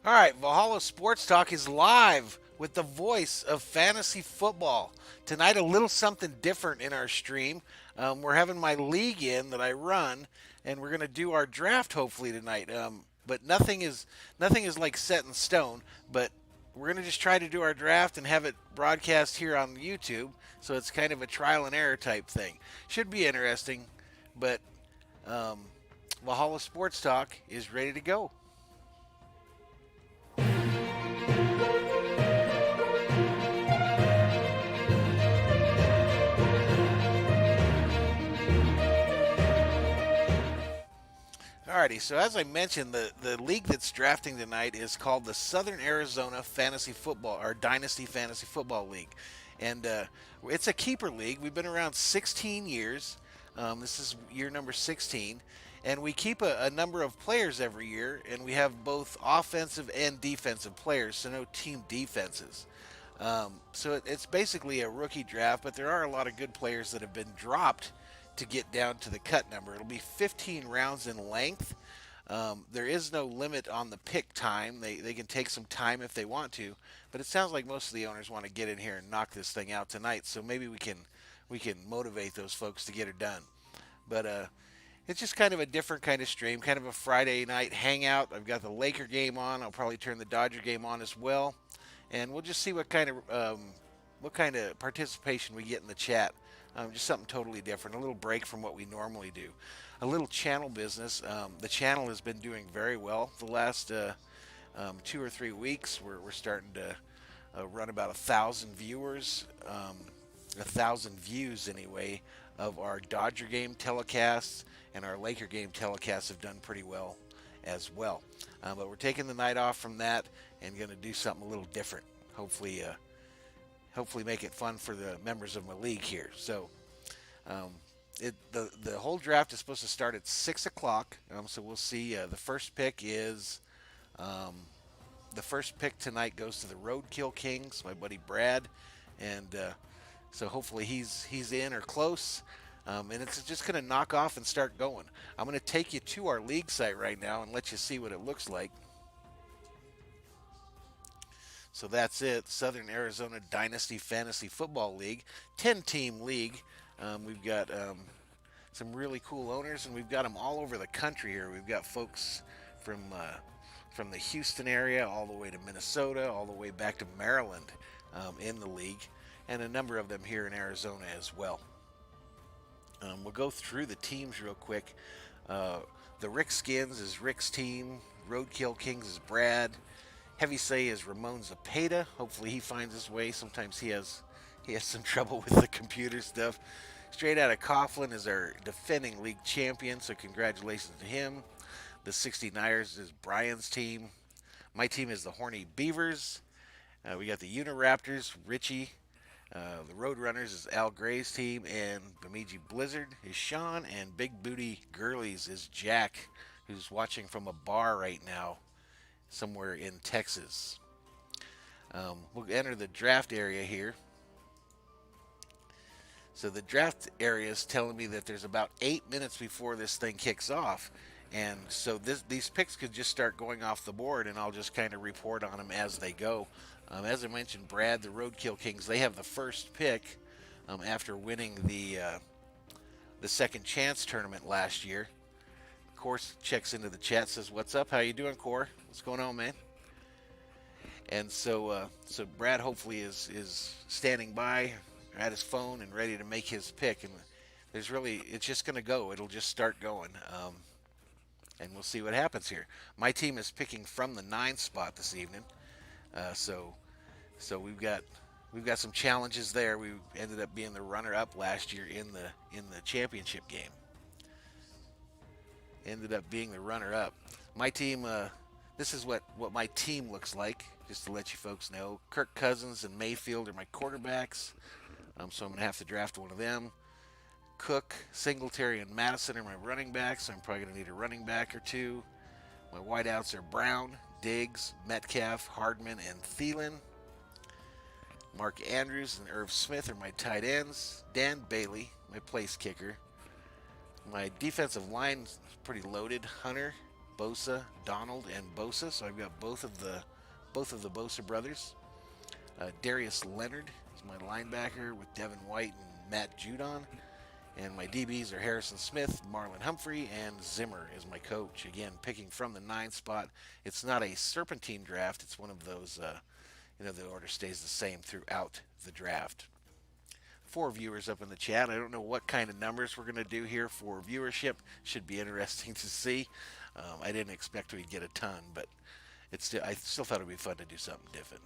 All right, Valhalla Sports Talk is live with the voice of fantasy football. Tonight, a little something different in our stream. We're having my league in that I run, and we're going to do our draft hopefully tonight. But nothing is like set in stone. But we're going to just try to do our draft and have it broadcast here on YouTube. So it's kind of a trial and error type thing. Should be interesting. But um, Valhalla Sports Talk is ready to go. Alrighty, so as I mentioned, the league that's drafting tonight is called the Southern Arizona Fantasy Football or Dynasty Fantasy Football League, and it's a keeper league. We've been around 16 years. This is year number 16, and we keep a number of players every year, and we have both offensive and defensive players, so no team defenses. So it's basically a rookie draft, but there are a lot of good players that have been dropped to get down to the cut number. It'll be 15 rounds in length. There is no limit on the pick time. They can take some time if they want to, but it sounds like most of the owners want to get in here and knock this thing out tonight. So maybe we can motivate those folks to get it done. But it's just kind of a different kind of stream, kind of a Friday night hangout. I've got the Laker game on. I'll probably turn the Dodger game on as well, and we'll just see what kind of participation we get in the chat. Just something totally different, a little break from what we normally do. A little channel business. The channel has been doing very well the last 2 or 3 weeks. We're starting to run about 1,000 viewers, 1,000 views anyway, of our Dodger game telecasts, and our Laker game telecasts have done pretty well as well. But we're taking the night off from that and going to do something a little different. Hopefully make it fun for the members of my league here. So the whole draft is supposed to start at 6 o'clock. So we'll see. The first pick tonight goes to the Roadkill Kings, my buddy Brad, and so hopefully he's in or close. And it's just going to knock off and start going. I'm going to take you to our league site right now and let you see what it looks like. So that's it, Southern Arizona Dynasty Fantasy Football League, 10-team league. We've got some really cool owners, and we've got them all over the country here. We've got folks from the Houston area all the way to Minnesota, all the way back to Maryland in the league, and a number of them here in Arizona as well. We'll go through the teams real quick. The Rick Skins is Rick's team. Roadkill Kings is Brad. Heavy Say is Ramon Zapata. Hopefully he finds his way. Sometimes he has some trouble with the computer stuff. Straight Out of Coughlin is our defending league champion, so congratulations to him. The 69ers is Brian's team. My team is the Horny Beavers. We got the Uniraptors, Richie. The Roadrunners is Al Gray's team, and Bemidji Blizzard is Sean, and Big Booty Girlies is Jack, who's watching from a bar right now somewhere in Texas. We'll enter the draft area here. So the draft area is telling me that there's about 8 minutes before this thing kicks off. And so these picks could just start going off the board, and I'll just kind of report on them as they go. As I mentioned, Brad, the Roadkill Kings, they have the first pick after winning the Second Chance tournament last year. Course checks into the chat, says, "What's up? How you doing, Core? What's going on, man?" And so Brad hopefully is standing by at his phone and ready to make his pick. And it's just going to go. It'll just start going, and we'll see what happens here. My team is picking from the 9 spot this evening, so we've got some challenges there. We ended up being the runner-up last year in the championship game. Ended up being the runner-up. My team, this is what my team looks like, just to let you folks know. Kirk Cousins and Mayfield are my quarterbacks, so I'm going to have to draft one of them. Cook, Singletary, and Madison are my running backs, so I'm probably going to need a running back or two. My wideouts are Brown, Diggs, Metcalf, Hardman, and Thielen. Mark Andrews and Irv Smith are my tight ends. Dan Bailey, my place kicker. My defensive line is pretty loaded. Hunter, Bosa, Donald, and Bosa. So I've got both of the Bosa brothers. Darius Leonard is my linebacker with Devin White and Matt Judon. And my DBs are Harrison Smith, Marlon Humphrey, and Zimmer is my coach. Again, picking from the 9th spot. It's not a serpentine draft. It's one of those, the order stays the same throughout the draft. 4 viewers up in the chat. I don't know what kind of numbers we're going to do here for viewership. Should be interesting to see. I didn't expect we'd get a ton, but I still thought it would be fun to do something different.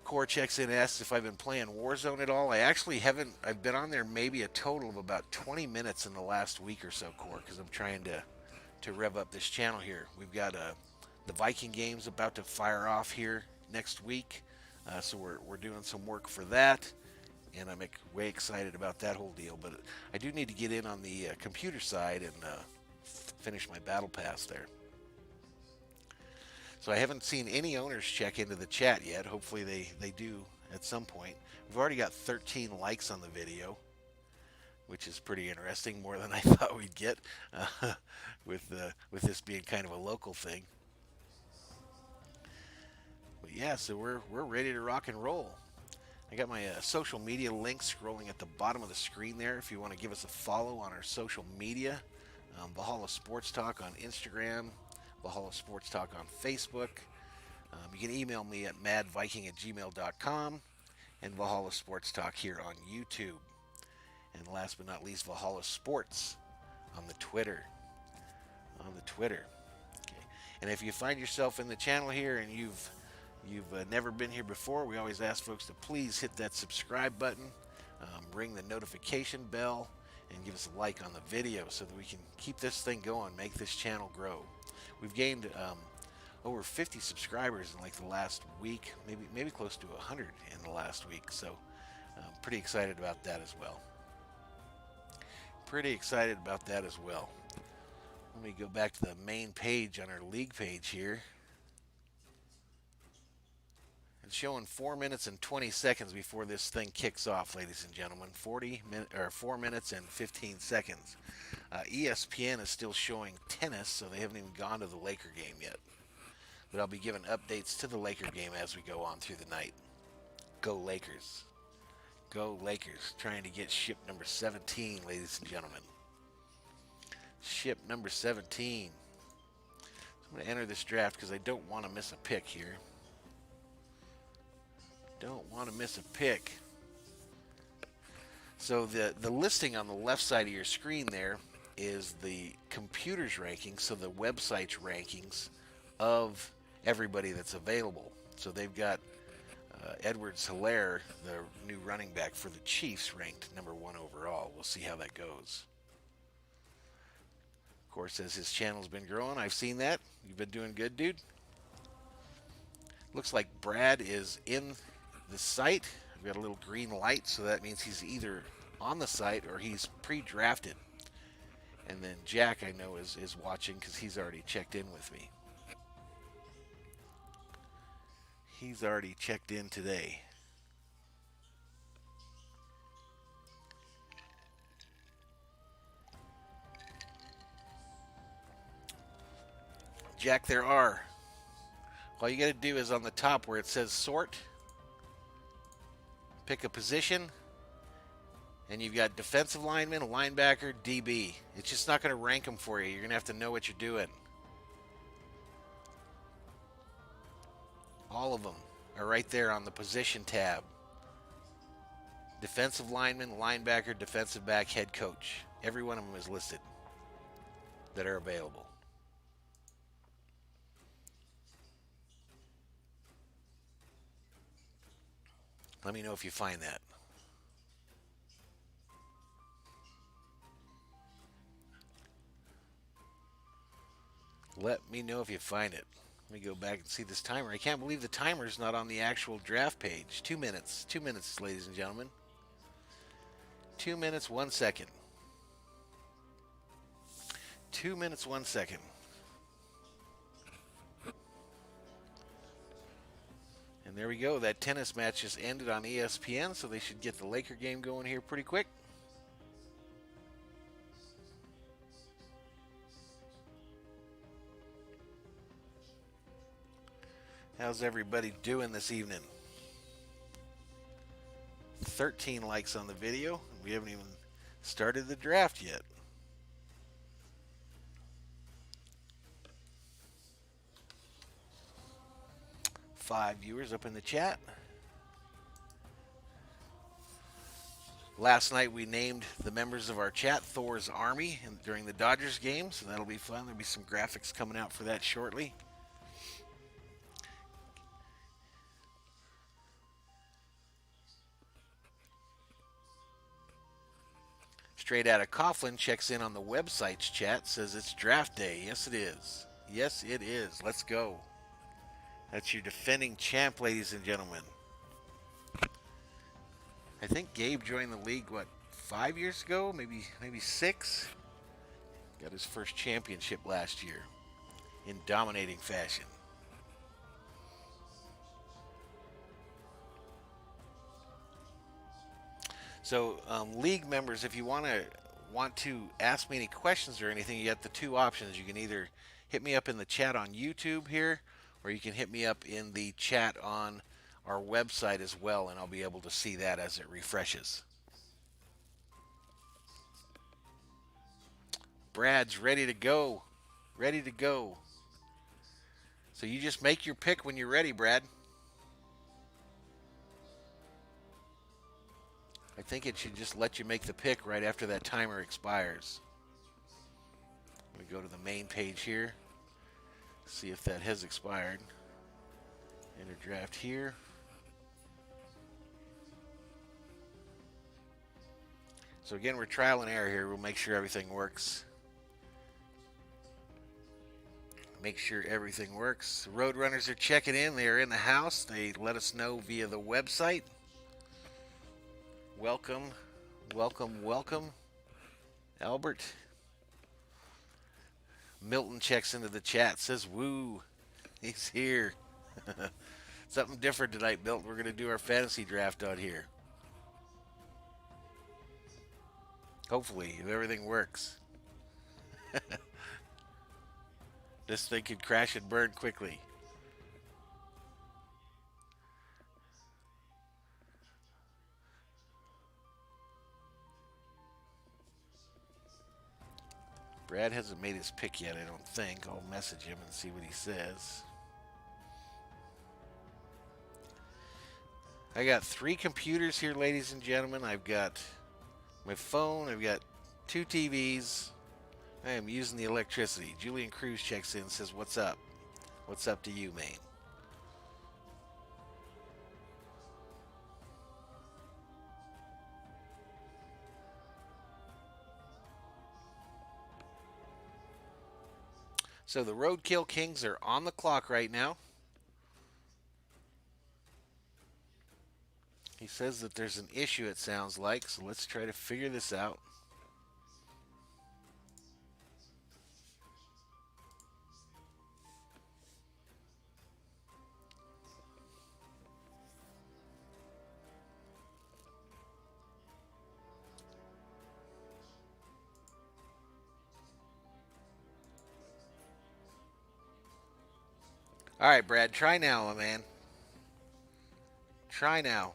Core checks in, asks if I've been playing Warzone at all. I actually haven't. I've been on there maybe a total of about 20 minutes in the last week or so, Core, because I'm trying to rev up this channel here. We've got the Viking games about to fire off here next week, so we're doing some work for that, and I'm way excited about that whole deal. But I do need to get in on the computer side and finish my battle pass there. So I haven't seen any owners check into the chat yet. Hopefully they do at some point. We've already got 13 likes on the video, which is pretty interesting, more than I thought we'd get with this being kind of a local thing. But yeah, so we're ready to rock and roll. I got my social media links scrolling at the bottom of the screen there if you want to give us a follow on our social media. Valhalla Sports Talk on Instagram, Valhalla Sports Talk on Facebook. You can email me at madviking@gmail.com, and Valhalla Sports Talk here on YouTube. And last but not least, Valhalla Sports on the Twitter. Okay. And if you find yourself in the channel here and you've never been here before, we always ask folks to please hit that subscribe button, ring the notification bell, and give us a like on the video so that we can keep this thing going, make this channel grow. We've gained over 50 subscribers in like the last week, maybe close to 100 in the last week. So I'm pretty excited about that as well. Let me go back to the main page on our league page here. It's showing 4 minutes and 20 seconds before this thing kicks off, ladies and gentlemen. 4 minutes and 15 seconds. ESPN is still showing tennis, so they haven't even gone to the Laker game yet. But I'll be giving updates to the Laker game as we go on through the night. Go Lakers. Go Lakers. Trying to get ship number 17, ladies and gentlemen. Ship number 17. So I'm going to enter this draft because I don't want to miss a pick here. So the listing on the left side of your screen there is the computer's rankings, so the website's rankings of everybody that's available. So they've got Edwards-Helaire, the new running back for the Chiefs, ranked number 1 overall. We'll see how that goes. Of course, as his channel's been growing, I've seen that. You've been doing good, dude. Looks like Brad is in the site. I've got a little green light, so that means he's either on the site or he's pre-drafted. And then Jack, I know, is watching because he's already checked in with me. He's already checked in today. Jack, there are. All you got to do is on the top where it says sort, pick a position, and you've got defensive lineman, linebacker, DB. It's just not going to rank them for you. You're going to have to know what you're doing. All of them are right there on the position tab. Defensive lineman, linebacker, defensive back, head coach. Every one of them is listed that are available. Let me know if you find that. Let me know if you find it. Let me go back and see this timer. I can't believe the timer's not on the actual draft page. 2 minutes. 2 minutes, ladies and gentlemen. 2 minutes, 1 second. 2 minutes, 1 second. And there we go. That tennis match just ended on ESPN, so they should get the Laker game going here pretty quick. How's everybody doing this evening? 13 likes on the video. We haven't even started the draft yet. 5 viewers up in the chat. Last night we named the members of our chat Thor's Army during the Dodgers game, so that'll be fun. There'll be some graphics coming out for that shortly. Straight out of Coughlin checks in on the website's chat, says it's draft day. Yes, it is. Yes, it is. Let's go. That's your defending champ, ladies and gentlemen. I think Gabe joined the league, 5 years ago? Maybe 6? Got his first championship last year in dominating fashion. So, league members, if you want to ask me any questions or anything, you got the two options. You can either hit me up in the chat on YouTube here, or you can hit me up in the chat on our website as well, and I'll be able to see that as it refreshes. Brad's ready to go. Ready to go. So you just make your pick when you're ready, Brad. I think it should just let you make the pick right after that timer expires. We go to the main page here. See if that has expired. Enter draft here. So again, we're trial and error here. We'll make sure everything works. Make sure everything works. The Roadrunners are checking in. They are in the house. They let us know via the website. Welcome, welcome, welcome, Albert. Milton checks into the chat, says, woo, he's here. Something different tonight, Milton. We're going to do our fantasy draft out here. Hopefully, if everything works. This thing could crash and burn quickly. Brad hasn't made his pick yet, I don't think. I'll message him and see what he says. I got 3 computers here, ladies and gentlemen. I've got my phone. I've got 2 TVs. I am using the electricity. Julian Cruz checks in and says, what's up? What's up to you, man? So the Roadkill Kings are on the clock right now. He says that there's an issue, it sounds like, so let's try to figure this out. All right, Brad, try now, my man. Try now.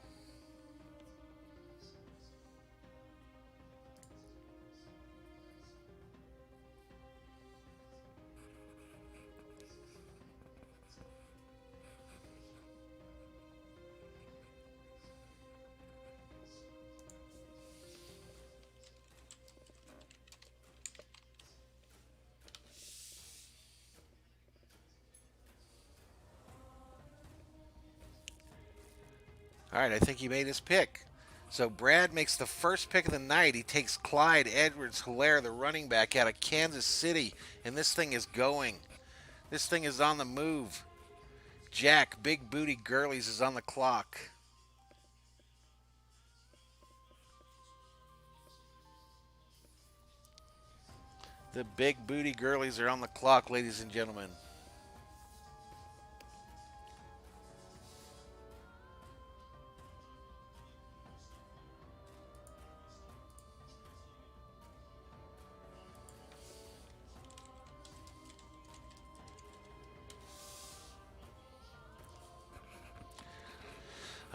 All right, I think he made his pick. So Brad makes the first pick of the night. He takes Clyde Edwards-Helaire, the running back out of Kansas City, and this thing is going. This thing is on the move. Jack, Big Booty Girlies, is on the clock. The Big Booty Girlies are on the clock, ladies and gentlemen.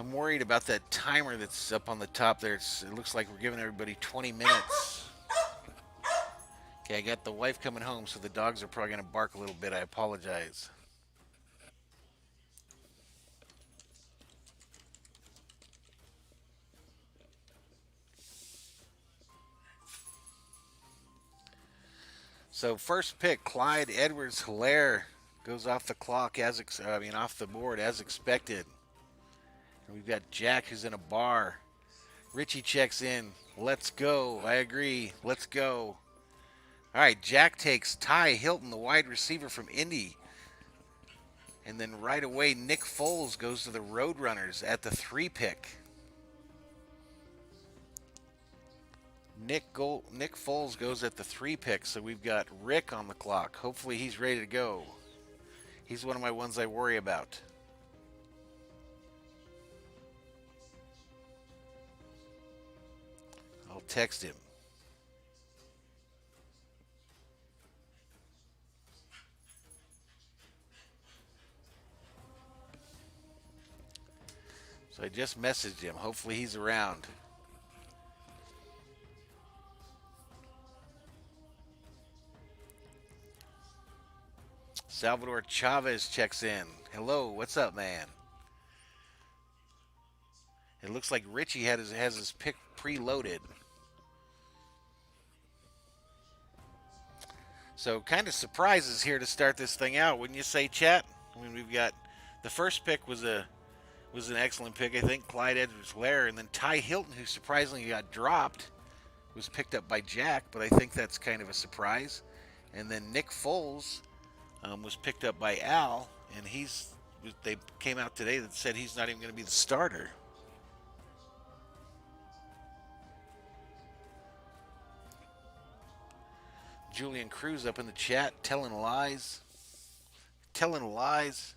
I'm worried about that timer that's up on the top there. It looks like we're giving everybody 20 minutes. Okay, I got the wife coming home, so the dogs are probably going to bark a little bit. I apologize. So first pick, Clyde Edwards-Helaire goes off the clock off the board as expected. And we've got Jack who's in a bar. Richie checks in. Let's go. I agree. Let's go. All right, Jack takes Ty Hilton, the wide receiver from Indy. And then right away, Nick Foles goes to the Roadrunners at the 3 pick. Nick Foles goes at the 3 pick, so we've got Rick on the clock. Hopefully he's ready to go. He's one of my ones I worry about. I'll text him. So I just messaged him. Hopefully he's around. Salvador Chavez checks in. Hello, what's up, man? It looks like Richie has his pick preloaded. So kind of surprises here to start this thing out, wouldn't you say, chat? I mean, we've got the first pick was an excellent pick, I think, Clyde Edwards-Helaire, and then Ty Hilton, who surprisingly got dropped, was picked up by Jack, but I think that's kind of a surprise. And then Nick Foles was picked up by Al, and they came out today that said he's not even going to be the starter. Julian Cruz up in the chat, telling lies. Telling lies.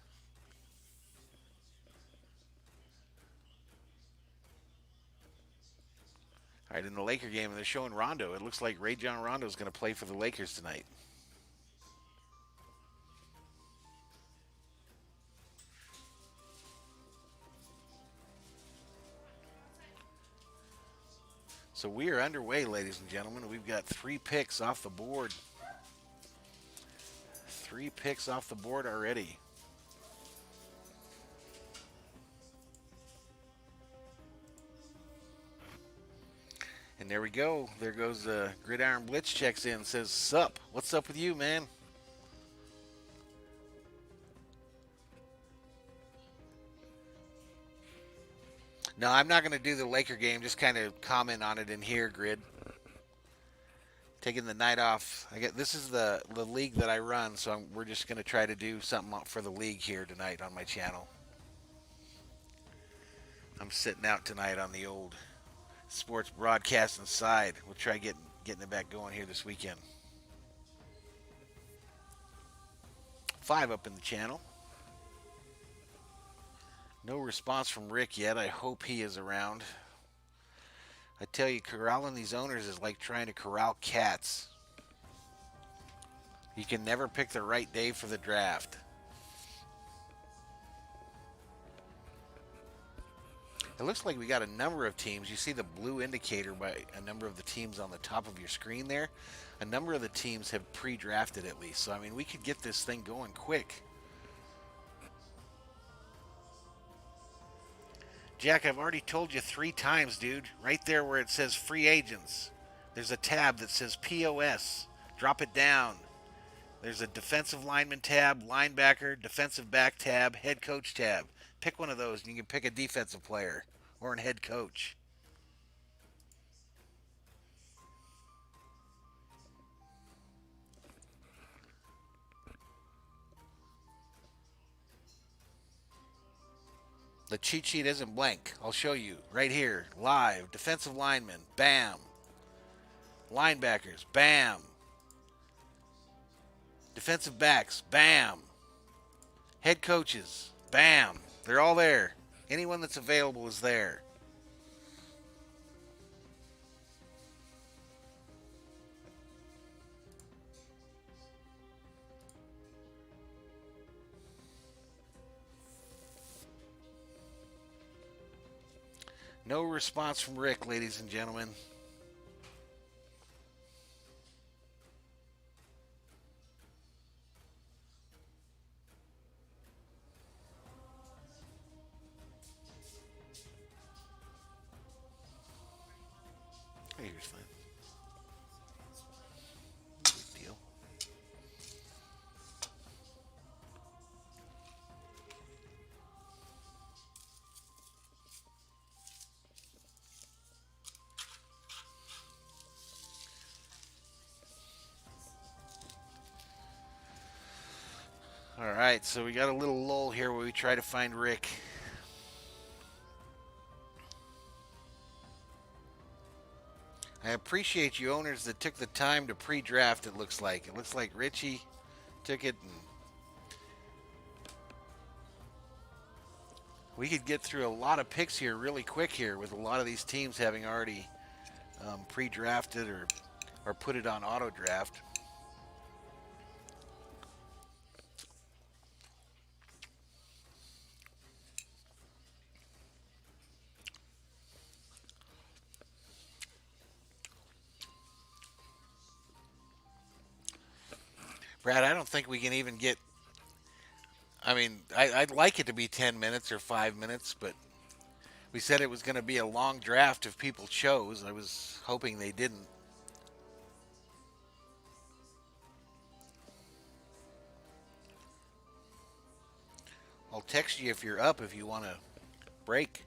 All right, in the Laker game, they're showing Rondo. It looks like Ray John Rondo is going to play for the Lakers tonight. So we are underway, ladies and gentlemen. We've got 3 picks off the board. 3 picks off the board already. And there we go. There goes Gridiron Blitz checks in. Says, sup. What's up with you, man? No, I'm not going to do the Laker game. Just kind of comment on it in here, Grid. Taking the night off. This is the league that I run, so we're just going to try to do something for the league here tonight on my channel. I'm sitting out tonight on the old sports broadcasting side. We'll try getting it back going here this weekend. 5 up in the channel. No response from Rick yet. I hope he is around. I tell you, corralling these owners is like trying to corral cats. You can never pick the right day for the draft. It looks like we got a number of teams. You see the blue indicator by a number of the teams on the top of your screen there. A number of the teams have pre-drafted at least. So, I mean, we could get this thing going quick. Jack, I've already told you 3 times, dude. Right there where it says free agents, there's a tab that says POS. Drop it down. There's a defensive lineman tab, linebacker, defensive back tab, head coach tab. Pick one of those and you can pick a defensive player or a head coach. The cheat sheet isn't blank. I'll show you right here, live. Defensive linemen, bam. Linebackers, bam. Defensive backs, bam. Head coaches, bam. They're all there. Anyone that's available is there. No response from Rick, ladies and gentlemen. Hey, here's fine. No big deal. All right, so we got a little lull here where we try to find Rick. I appreciate you owners that took the time to pre-draft. It looks like Richie took it, and we could get through a lot of picks here really quick here with a lot of these teams having already pre-drafted or put it on auto draft. Brad, I don't think we can even get. I mean, I'd like it to be 10 minutes or 5 minutes, but we said it was going to be a long draft if people chose. I was hoping they didn't. I'll text you if you're up if you want to break.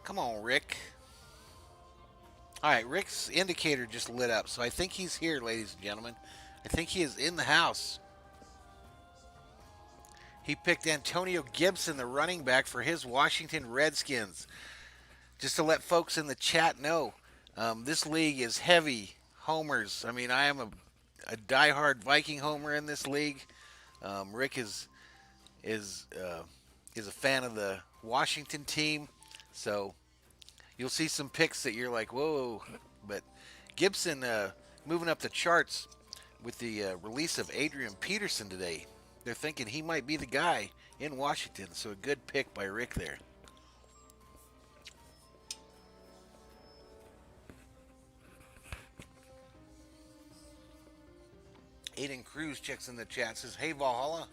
Come on, Rick. All right, Rick's indicator just lit up, so I think he's here, ladies and gentlemen. I think he is in the house. He picked Antonio Gibson, the running back for his Washington Redskins. Just to let folks in the chat know, this league is heavy homers. I mean, I am a diehard Viking homer in this league. Rick is is a fan of the Washington team, so you'll see some picks that you're like, whoa. But Gibson moving up the charts with the release of Adrian Peterson today. They're thinking he might be the guy in Washington, so a good pick by Rick there. Aiden Cruz checks in the chat, says, hey, Valhalla,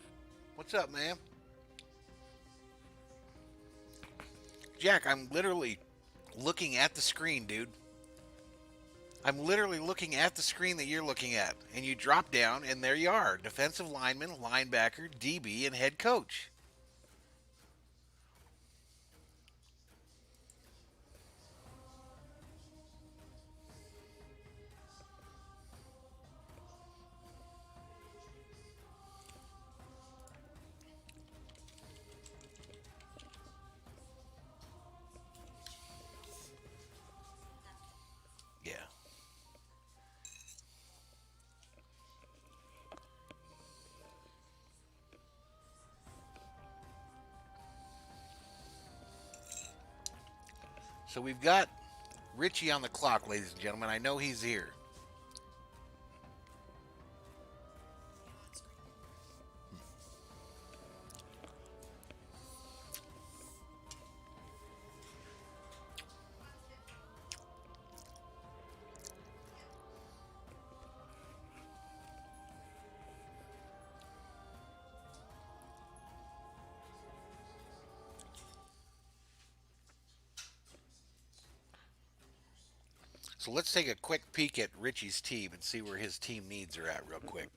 what's up, man? Jack, I'm literally looking at the screen, dude. I'm literally looking at the screen that you're looking at. And you drop down, and there you are. Defensive lineman, linebacker, DB, and head coach. Yeah. So we've got Richie on the clock, ladies and gentlemen. I know he's here. So let's take a quick peek at Richie's team and see where his team needs are at real quick.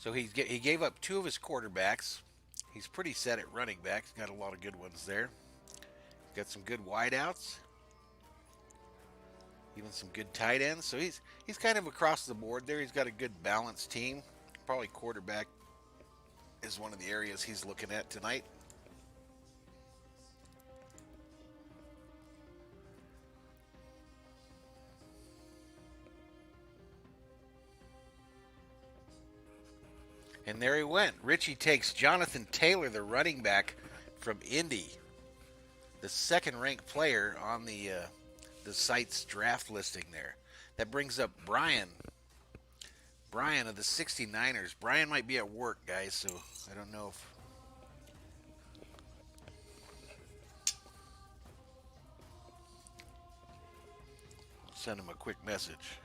So he gave up two of his quarterbacks. He's pretty set at running back. He's got a lot of good ones there. Got some good wideouts, even some good tight ends. So he's kind of across the board there. He's got a good balanced team. Probably quarterback is one of the areas he's looking at tonight. And there he went. Richie takes Jonathan Taylor, the running back from Indy, the second-ranked player on the site's draft listing there. That brings up Brian. Brian of the 69ers. Brian might be at work, guys, so I don't know if... Send him a quick message.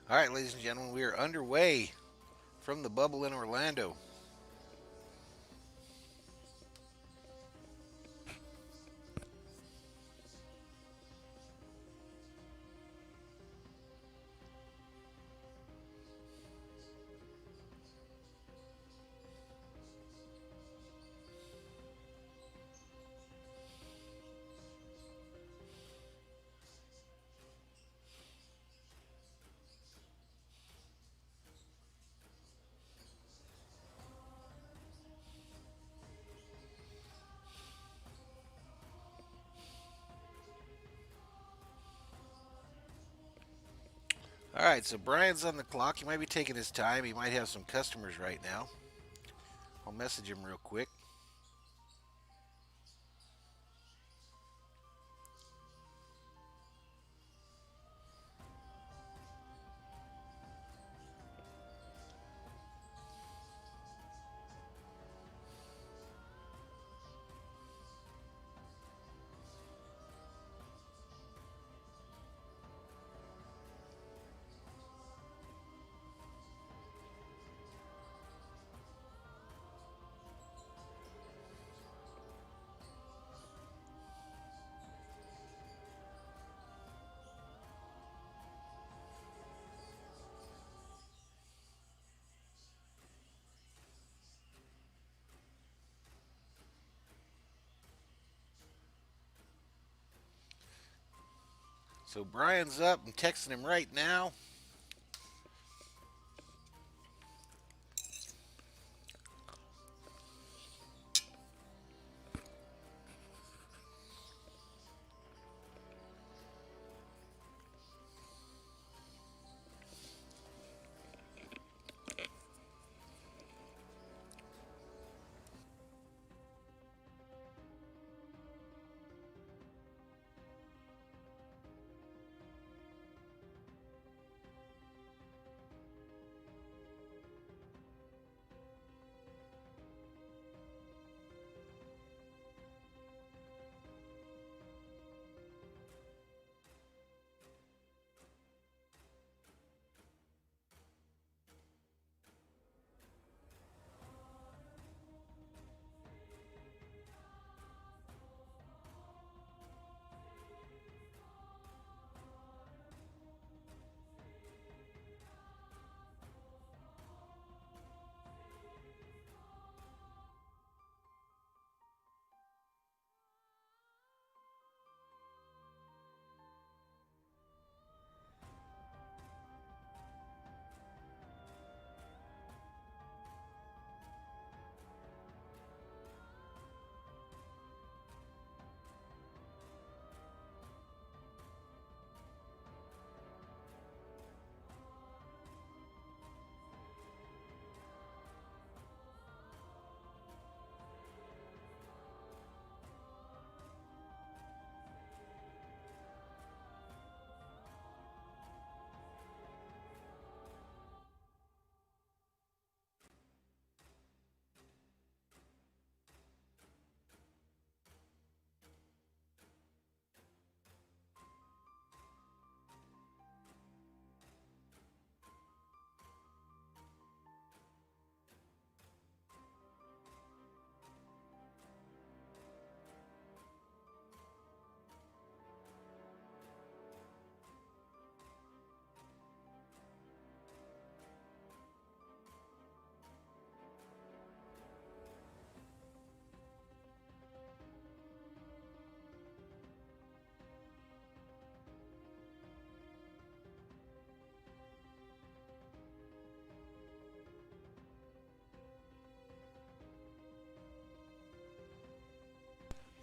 All right, ladies and gentlemen, we are underway from the bubble in Orlando. All right, so Brian's on the clock. He might be taking his time. He might have some customers right now. I'll message him real quick. So Brian's up. I'm texting him right now.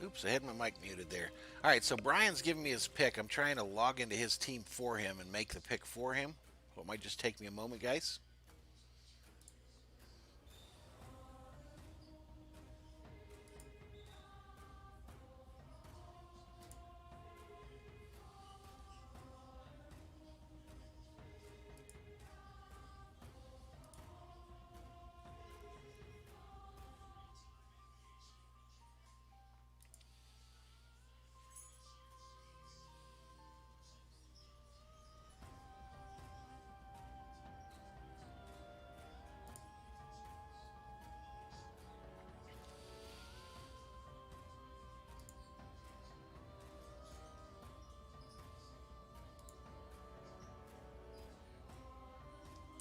Oops, I had my mic muted there. All right, so Brian's giving me his pick. I'm trying to log into his team for him and make the pick for him. So it might just take me a moment, guys.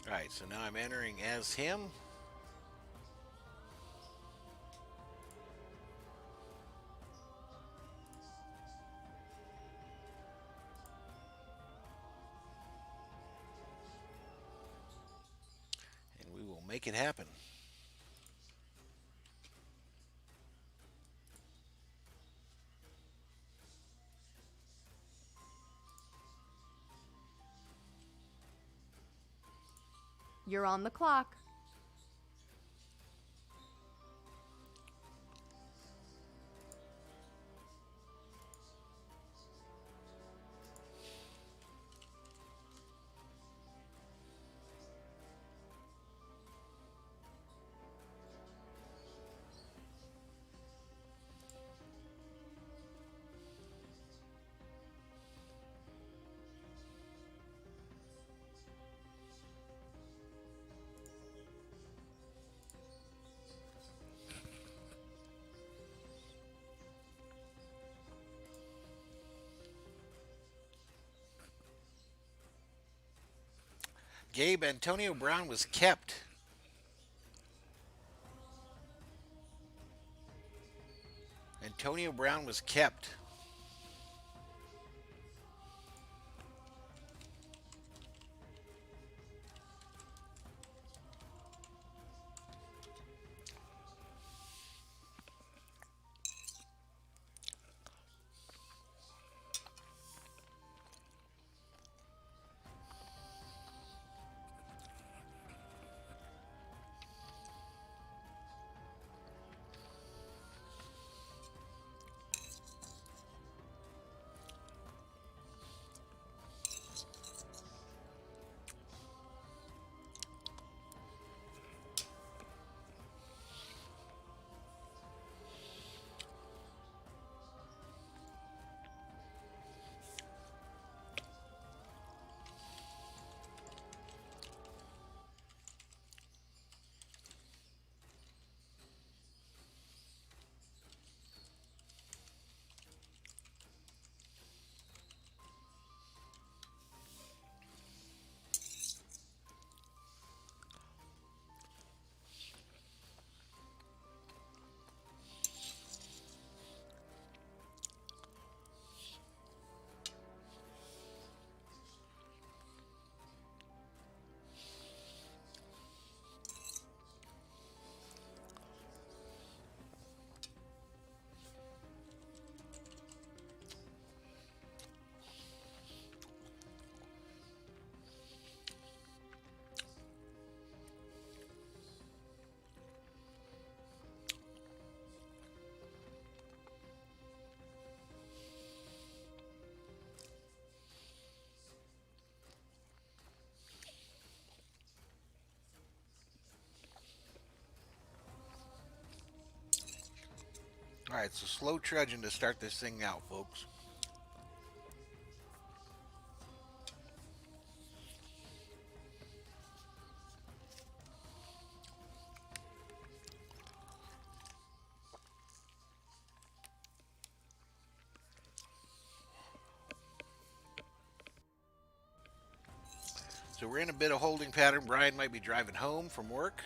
All right, so now I'm entering as him. And we will make it happen. You're on the clock. Gabe, Antonio Brown was kept. Antonio Brown was kept. All right, so slow trudging to start this thing out, folks. So we're in a bit of holding pattern. Brian might be driving home from work.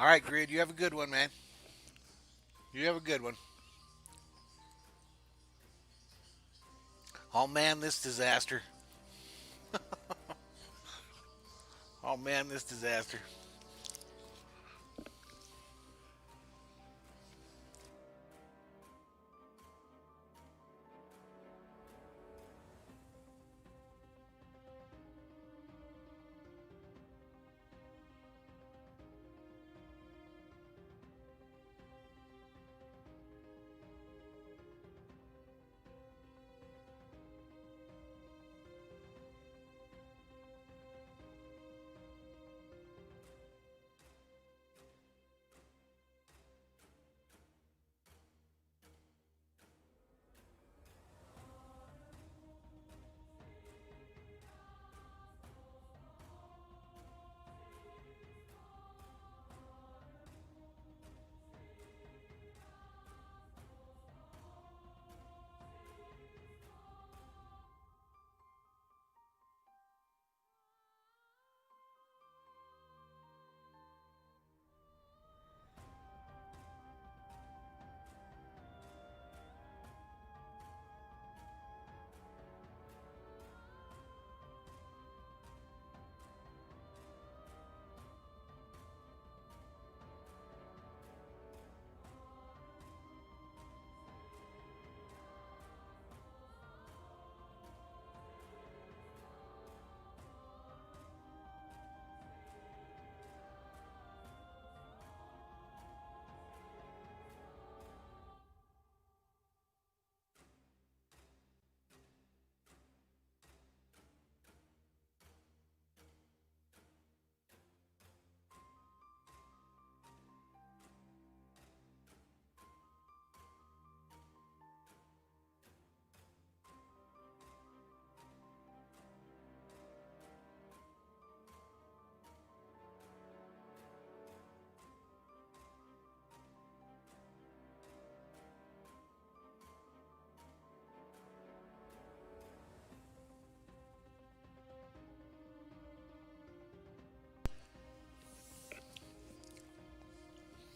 All right, Grid, you have a good one, man. You have a good one. Oh man, this disaster. Oh man, this disaster.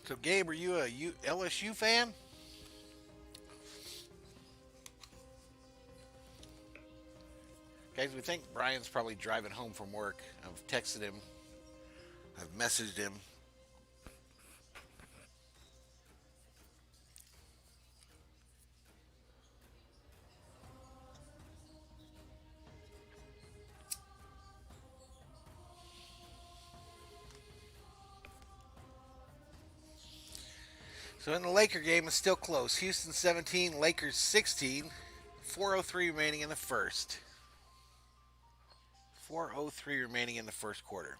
So, Gabe, are you a LSU fan? Guys, we think Brian's probably driving home from work. I've texted him. I've messaged him. So in the Laker game, it's still close. Houston 17, Lakers 16. 4:03 remaining in the first. 4:03 remaining in the first quarter.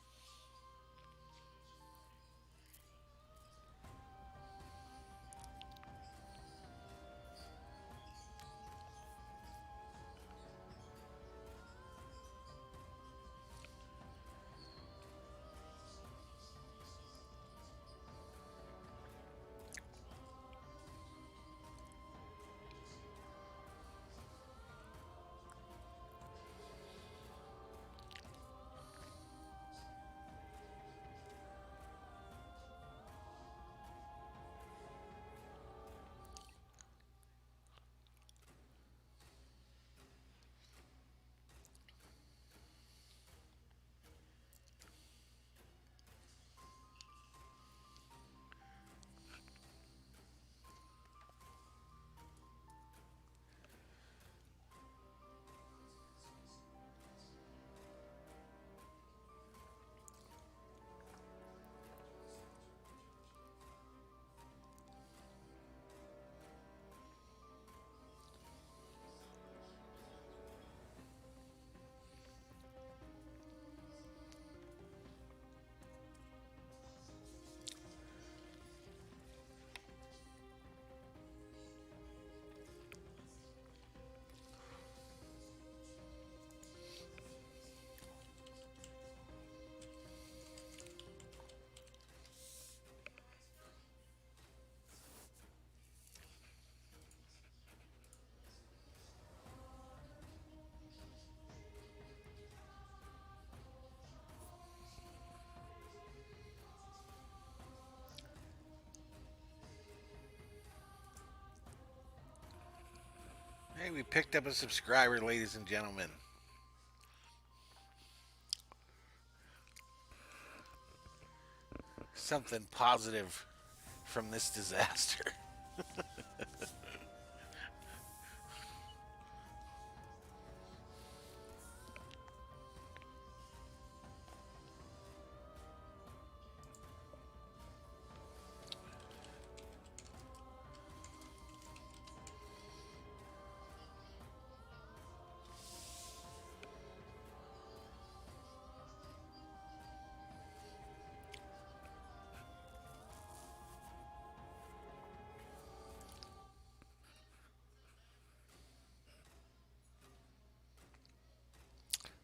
Hey, we picked up a subscriber, ladies and gentlemen. Something positive from this disaster.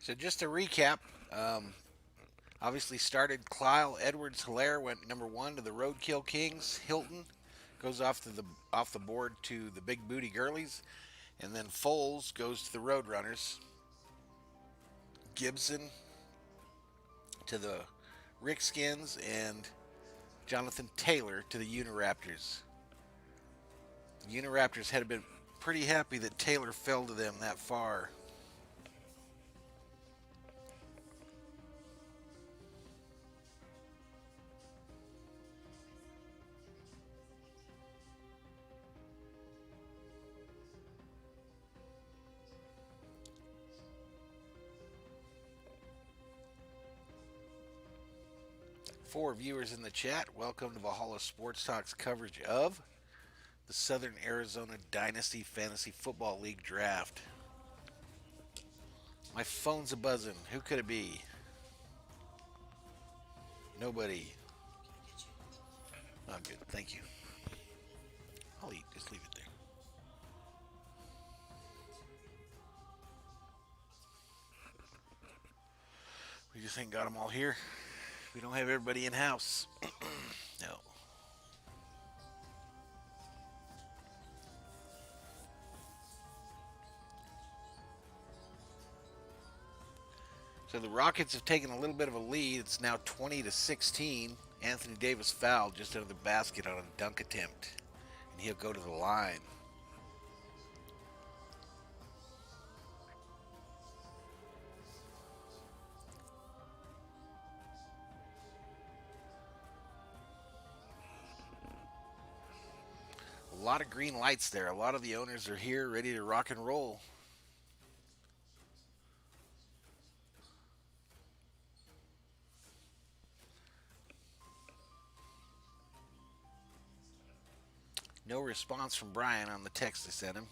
'So just to recap, obviously started Kyle Edwards Hilaire went number one to the Roadkill Kings. Hilton goes off the board to the Big Booty Girlies, and then Foles goes to the Roadrunners. Gibson to the Rickskins, and Jonathan Taylor to the Uniraptors. The Uniraptors had been pretty happy that Taylor fell to them that far. For viewers in the chat, welcome to Valhalla Sports Talk's coverage of the Southern Arizona Dynasty Fantasy Football League Draft. My phone's a buzzing. Who could it be? Nobody. Oh, good. Thank you. I'll eat. Just leave it there. We just ain't got them all here. We don't have everybody in house. No. So the Rockets have taken a little bit of a lead. It's now 20-16. Anthony Davis fouled just under the basket on a dunk attempt, and he'll go to the line. A lot of green lights there. A lot of the owners are here ready to rock and roll. No response from Brian on the text I sent him.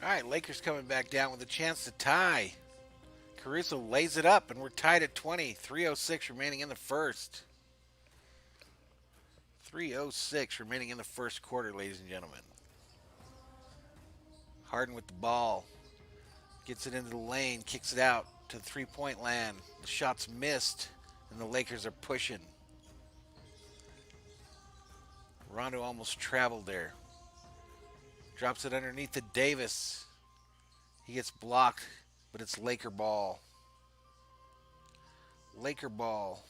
All right, Lakers coming back down with a chance to tie. Caruso lays it up, and we're tied at 20. 3:06 remaining in the first. 3:06 remaining in the first quarter, ladies and gentlemen. Harden with the ball. Gets it into the lane, kicks it out to the three-point land. The shot's missed, and the Lakers are pushing. Rondo almost traveled there. Drops it underneath to Davis. He gets blocked, but it's Laker ball. Laker ball.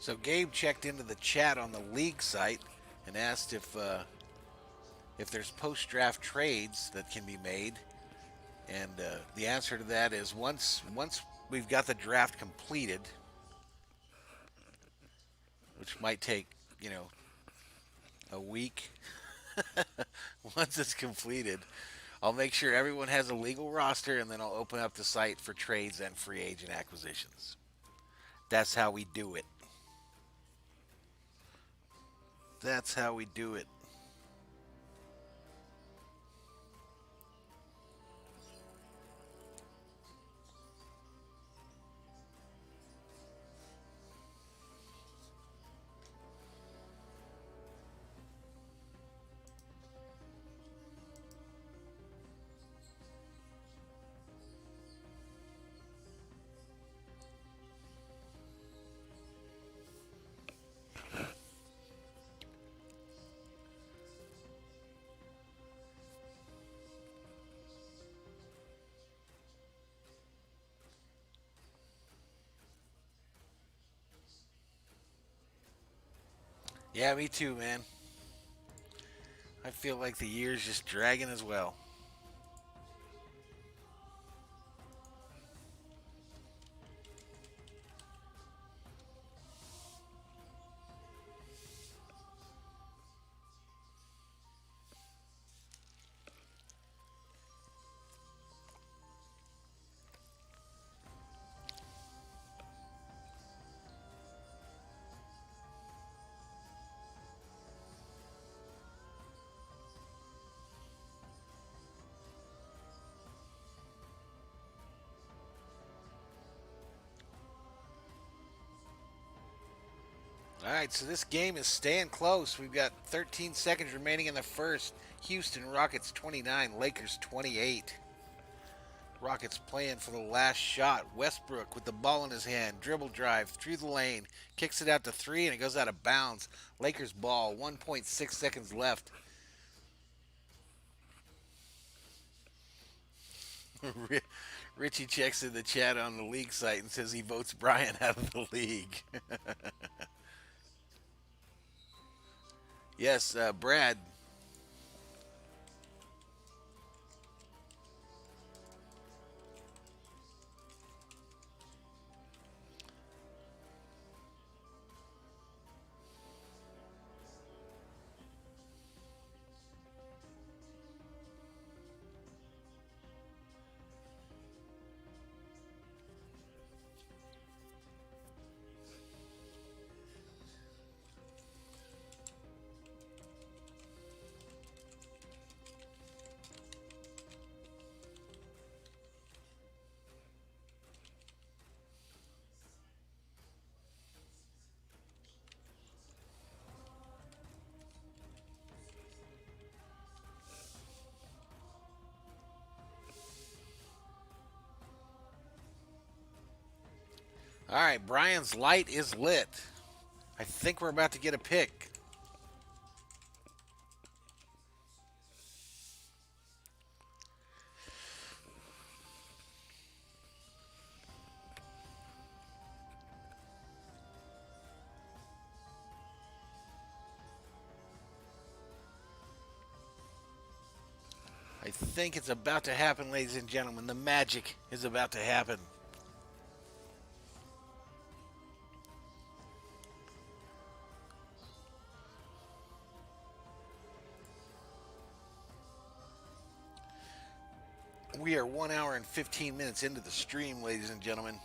So Gabe checked into the chat on the league site and asked if there's post-draft trades that can be made, and the answer to that is once we've got the draft completed, which might take a week. Once it's completed, I'll make sure everyone has a legal roster, and then I'll open up the site for trades and free agent acquisitions. That's how we do it. That's how we do it. Yeah, me too, man. I feel like the year's just dragging as well. All right, so this game is staying close. We've got 13 seconds remaining in the first. Houston Rockets 29, Lakers 28. Rockets playing for the last shot. Westbrook with the ball in his hand. Dribble drive through the lane. Kicks it out to three, and it goes out of bounds. Lakers ball. 1.6 seconds left. Richie checks in the chat on the league site and says he votes Brian out of the league. Yes, Brad. All right, Brian's light is lit. I think we're about to get a pick. I think it's about to happen, ladies and gentlemen. The magic is about to happen. We are 1 hour and 15 minutes into the stream, ladies and gentlemen.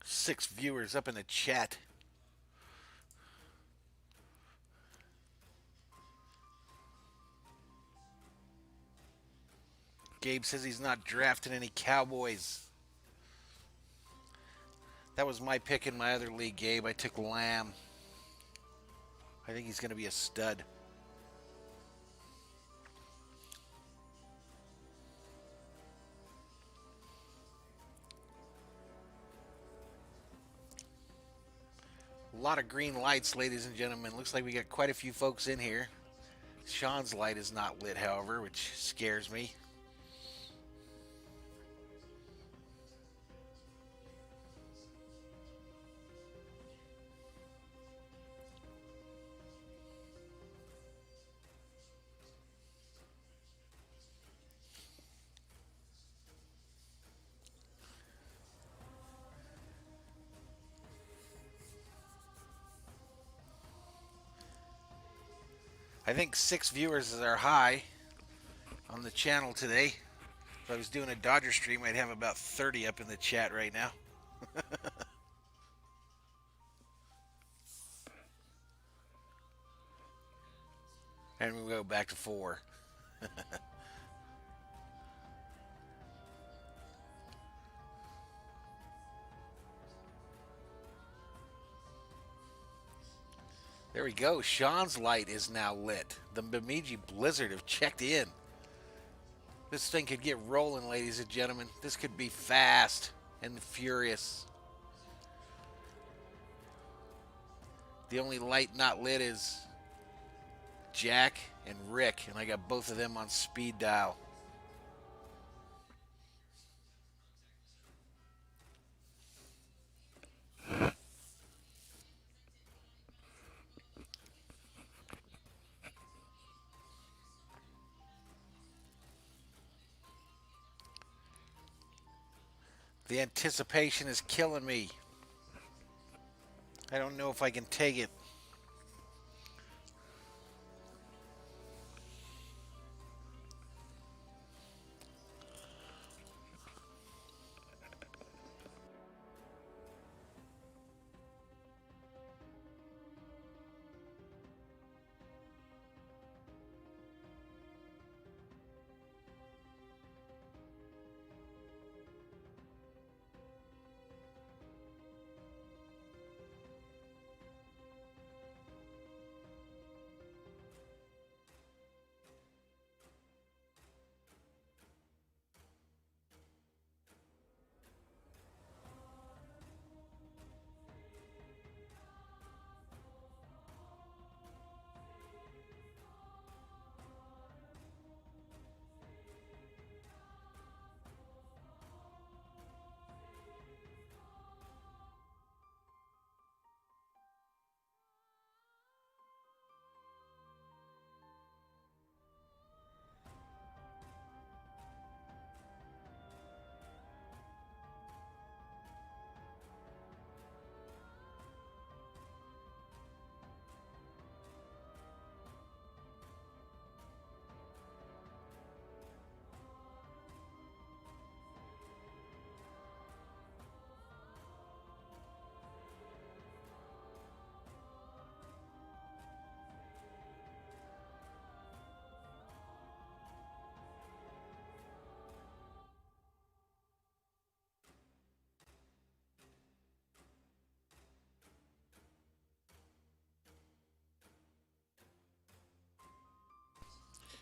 Six viewers up in the chat. Gabe says he's not drafting any Cowboys. That was my pick in my other league, Gabe. I took Lamb. I think he's going to be a stud. A lot of green lights, ladies and gentlemen. Looks like we got quite a few folks in here. Sean's light is not lit, however, which scares me. I think 6 viewers is our high on the channel today. If I was doing a Dodger stream, I'd have about 30 up in the chat right now. And we go back to 4. There we go. Sean's light is now lit. The Bemidji Blizzard have checked in. This thing could get rolling, ladies and gentlemen. This could be fast and furious. The only light not lit is Jack and Rick, and I got both of them on speed dial. The anticipation is killing me. I don't know if I can take it.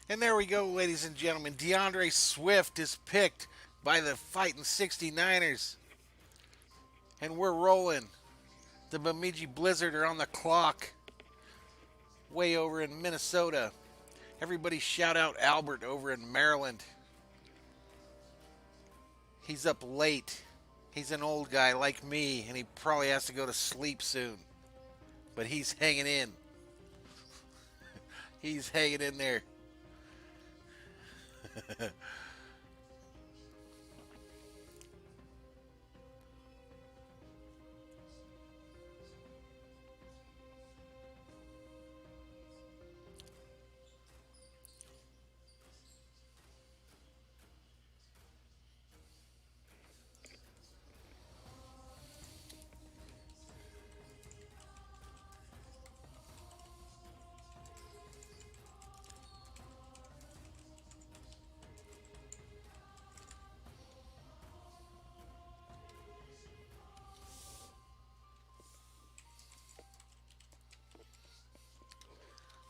And there we go, ladies and gentlemen. DeAndre Swift is picked by the Fighting 69ers. And we're rolling. The Bemidji Blizzard are on the clock. Way over in Minnesota. Everybody shout out Albert over in Maryland. He's up late. He's an old guy like me, and he probably has to go to sleep soon. But he's hanging in. He's hanging in there.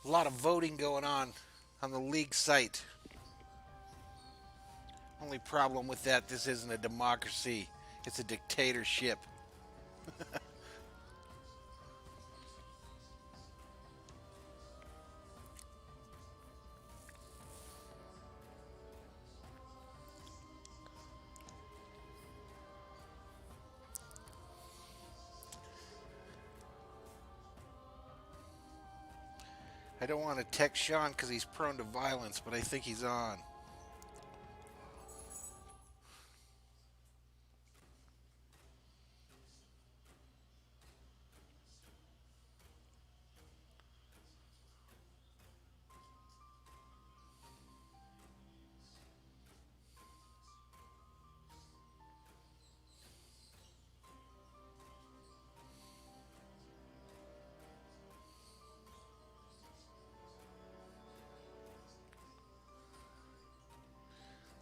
A lot of voting going on the league site. Only problem with that, this isn't a democracy. It's a dictatorship. I don't want to text Sean because he's prone to violence, but I think he's on.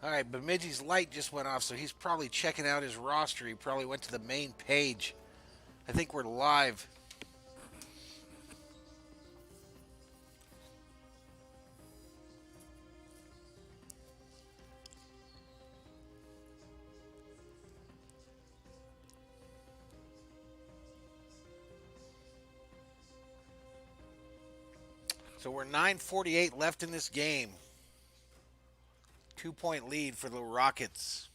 All right, Bemidji's light just went off, so he's probably checking out his roster. He probably went to the main page. I think we're live. So we're 9:48 left in this game. 2-point lead for the Rockets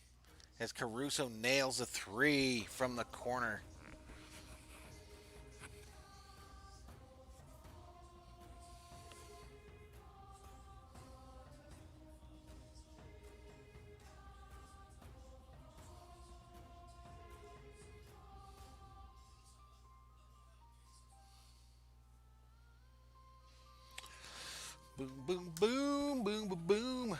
as Caruso nails a three from the corner. Boom, boom, boom, boom, boom, boom.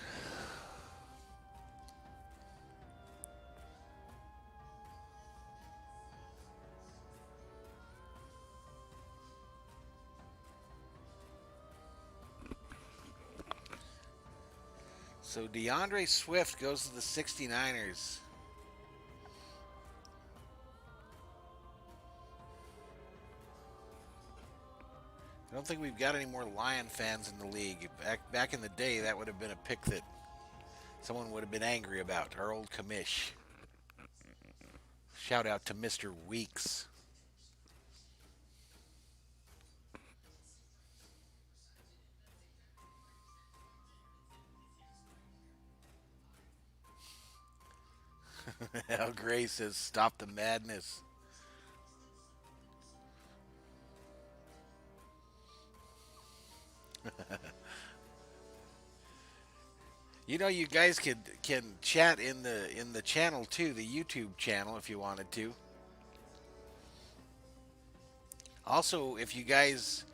So DeAndre Swift goes to the 69ers. I don't think we've got any more Lion fans in the league. Back in the day, that would have been a pick that someone would have been angry about. Our old commish. Shout out to Mr. Weeks. Al Gray says, "Stop the madness." You guys can chat in the channel too, the YouTube channel if you wanted to. Also, if you guys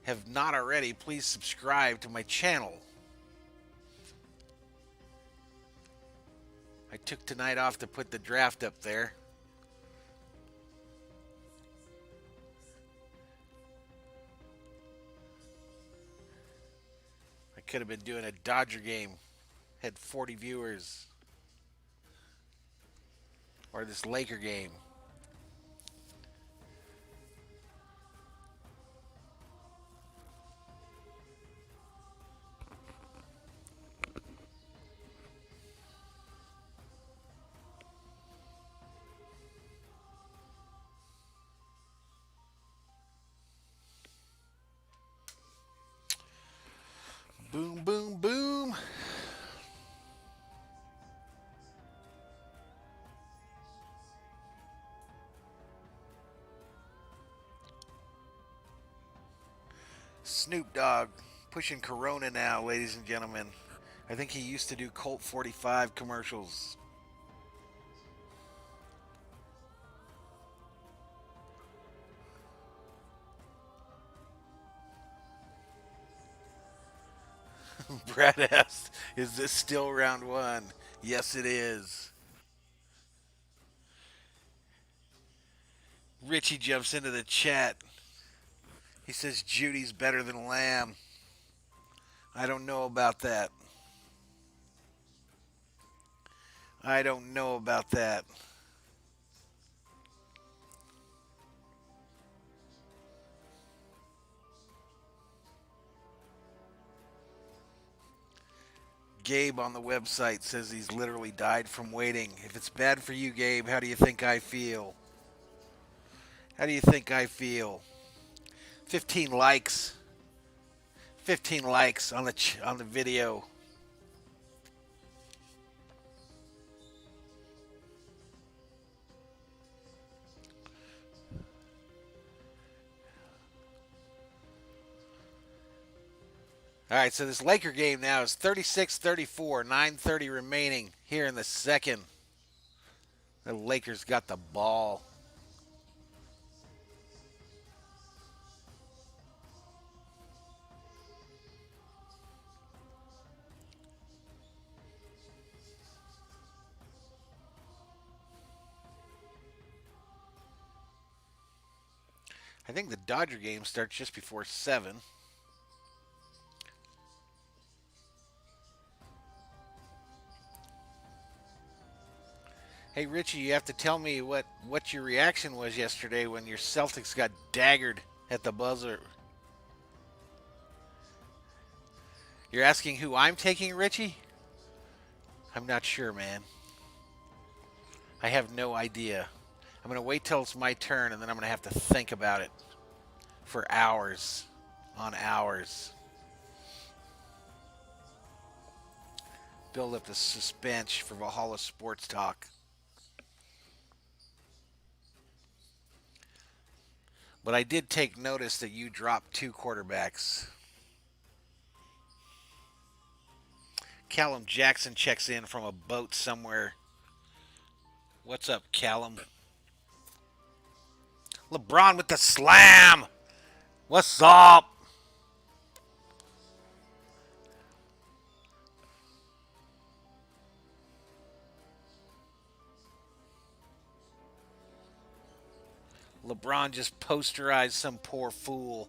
have not already, please subscribe to my channel. I took tonight off to put the draft up there. I could have been doing a Dodger game. Had 40 viewers. Or this Laker game. Boom, boom, boom. Snoop Dogg pushing Corona now, ladies and gentlemen. I think he used to do Colt 45 commercials. Brad asked, "Is this still round one?" Yes, it is. Richie jumps into the chat. He says Judy's better than Lamb. I don't know about that. I don't know about that. Gabe on the website says he's literally died from waiting. If it's bad for you, Gabe, how do you think I feel? How do you think I feel? 15 likes. 15 likes on the video. All right, so this Laker game now is 36-34, 9:30 remaining here in the second. The Lakers got the ball. I think the Dodger game starts just before 7. Hey Richie, you have to tell me what your reaction was yesterday when your Celtics got daggered at the buzzer. You're asking who I'm taking, Richie? I'm not sure, man. I have no idea. I'm going to wait till it's my turn and then I'm going to have to think about it for hours on hours. Build up the suspense for Valhalla Sports Talk. But I did take notice that you dropped two quarterbacks. Callum Jackson checks in from a boat somewhere. What's up, Callum? LeBron with the slam. What's up? LeBron just posterized some poor fool.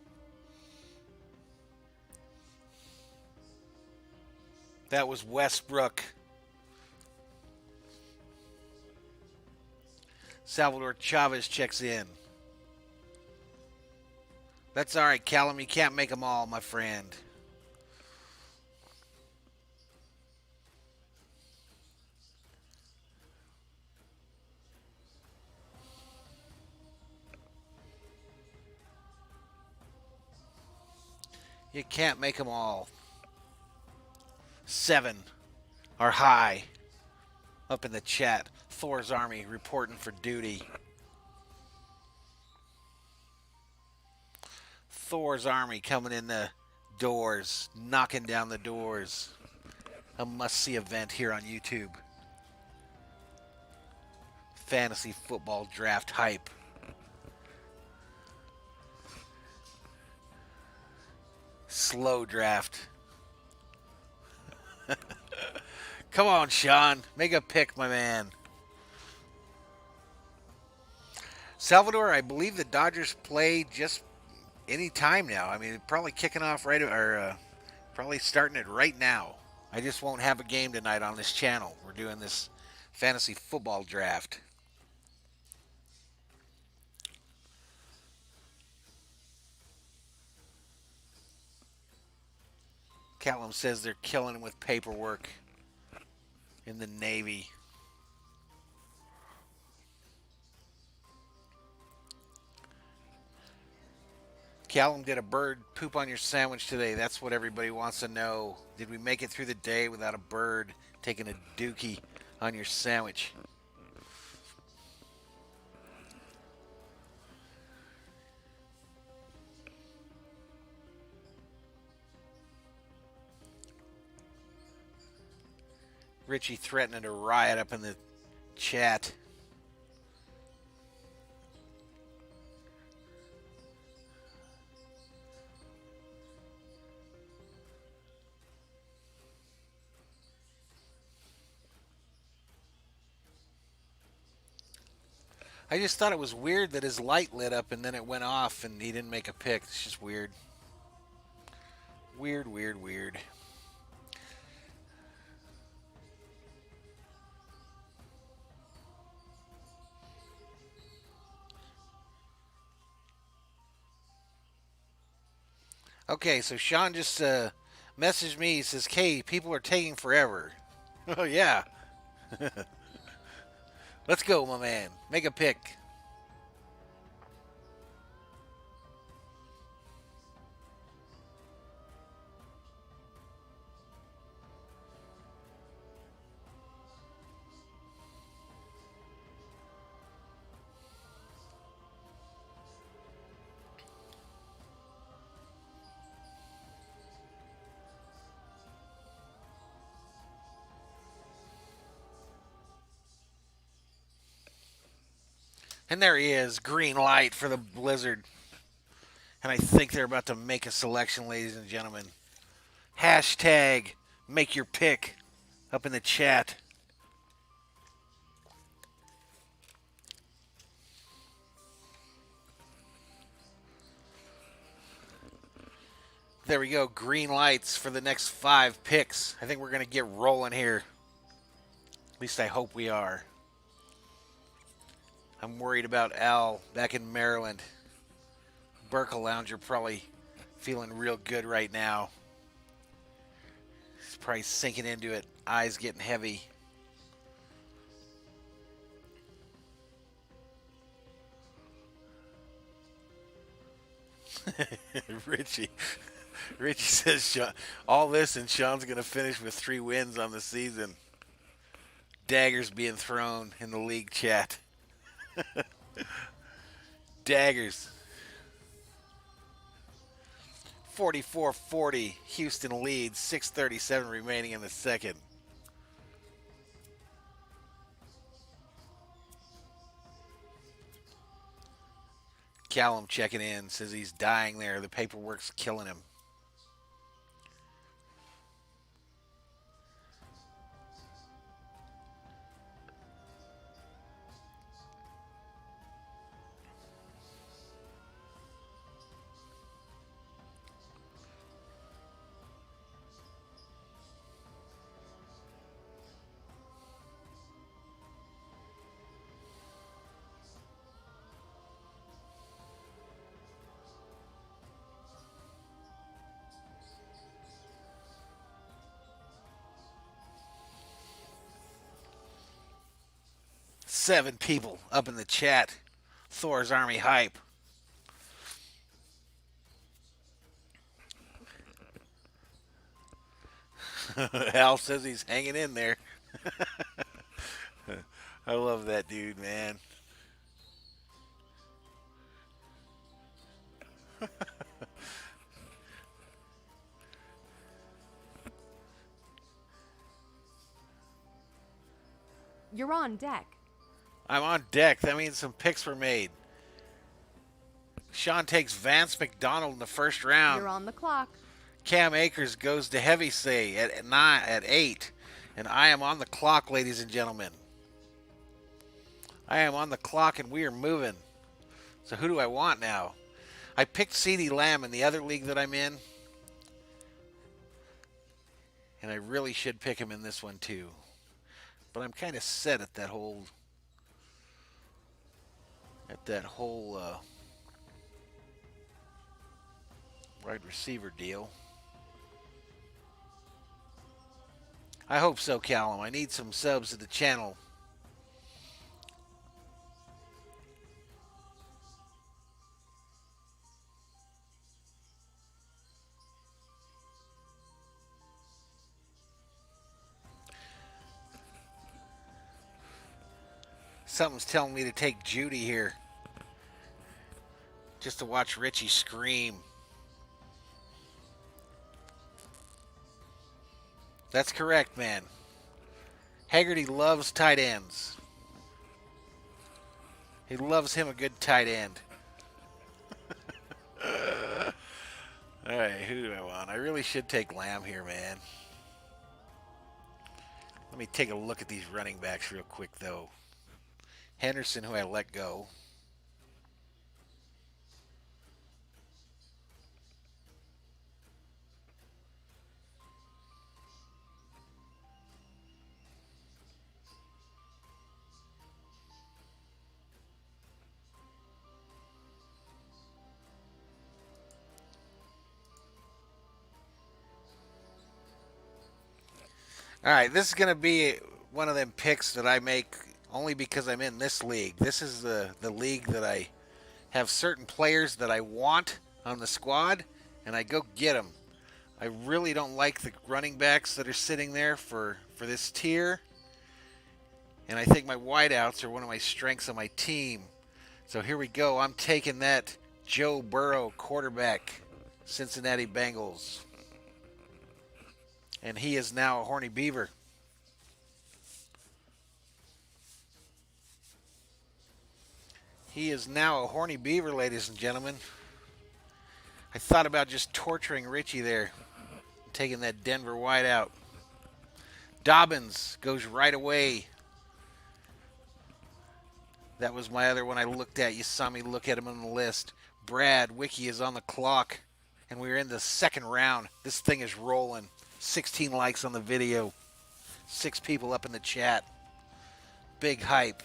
That was Westbrook. Salvador Chavez checks in. That's all right, Callum. You can't make them all, my friend. You can't make them all. 7 are high. Up in the chat. Thor's Army reporting for duty. Thor's Army coming in the doors, knocking down the doors. A must-see event here on YouTube. Fantasy football draft hype. Slow draft. Come on, Sean. Make a pick, my man. Salvador, I believe the Dodgers play just any time now. I mean, probably kicking off right, or probably starting it right now. I just won't have a game tonight on this channel. We're doing this fantasy football draft. Callum says they're killing him with paperwork in the Navy. Callum, did a bird poop on your sandwich today? That's what everybody wants to know. Did we make it through the day without a bird taking a dookie on your sandwich? Richie threatening to riot up in the chat. I just thought it was weird that his light lit up and then it went off and he didn't make a pick. It's just weird. Weird, weird, weird. Okay, so Sean just messaged me. He says, "Hey, people are taking forever." Oh, yeah. Let's go, my man. Make a pick. And there he is. Green light for the Blizzard. And I think they're about to make a selection, ladies and gentlemen. Hashtag make your pick up in the chat. There we go. Green lights for the next 5 picks. I think we're going to get rolling here. At least I hope we are. I'm worried about Al back in Maryland. Burkle Lounger probably feeling real good right now. He's probably sinking into it. Eyes getting heavy. Richie. Richie says Sean, all this and Sean's going to finish with 3 wins on the season. Daggers being thrown in the league chat. Daggers. 44-40. Houston leads. 6:37 remaining in the second. Callum checking in. Says he's dying there. The paperwork's killing him. Seven people up in the chat. Thor's Army hype. Al says he's hanging in there. I love that dude, man. You're on deck. I'm on deck. That means some picks were made. Sean takes Vance McDonald in the first round. You're on the clock. Cam Akers goes to Heavysay at 8. And I am on the clock, ladies and gentlemen. I am on the clock and we are moving. So who do I want now? I picked CeeDee Lamb in the other league that I'm in. And I really should pick him in this one too. But I'm kind of set at that whole wide receiver deal. I hope so, Callum. I need some subs to the channel. Something's telling me to take Judy here. Just to watch Richie scream. That's correct, man. Haggerty loves tight ends. He loves him a good tight end. All right, who do I want? I really should take Lamb here, man. Let me take a look at these running backs real quick, though. Henderson, who I let go. All right, this is going to be one of them picks that I make only because I'm in this league. This is the league that I have certain players that I want on the squad, and I go get them. I really don't like the running backs that are sitting there for this tier, and I think my wideouts are one of my strengths on my team. So here we go. I'm taking that Joe Burrow quarterback, Cincinnati Bengals. And he is now a horny beaver. He is now a horny beaver, ladies and gentlemen. I thought about just torturing Richie there, taking that Denver wide out. Dobbins goes right away. That was my other one I looked at. You saw me look at him on the list. Brad Wiki is on the clock, and we're in the second round. This thing is rolling. 16 likes on the video. 6 people up in the chat. Big hype.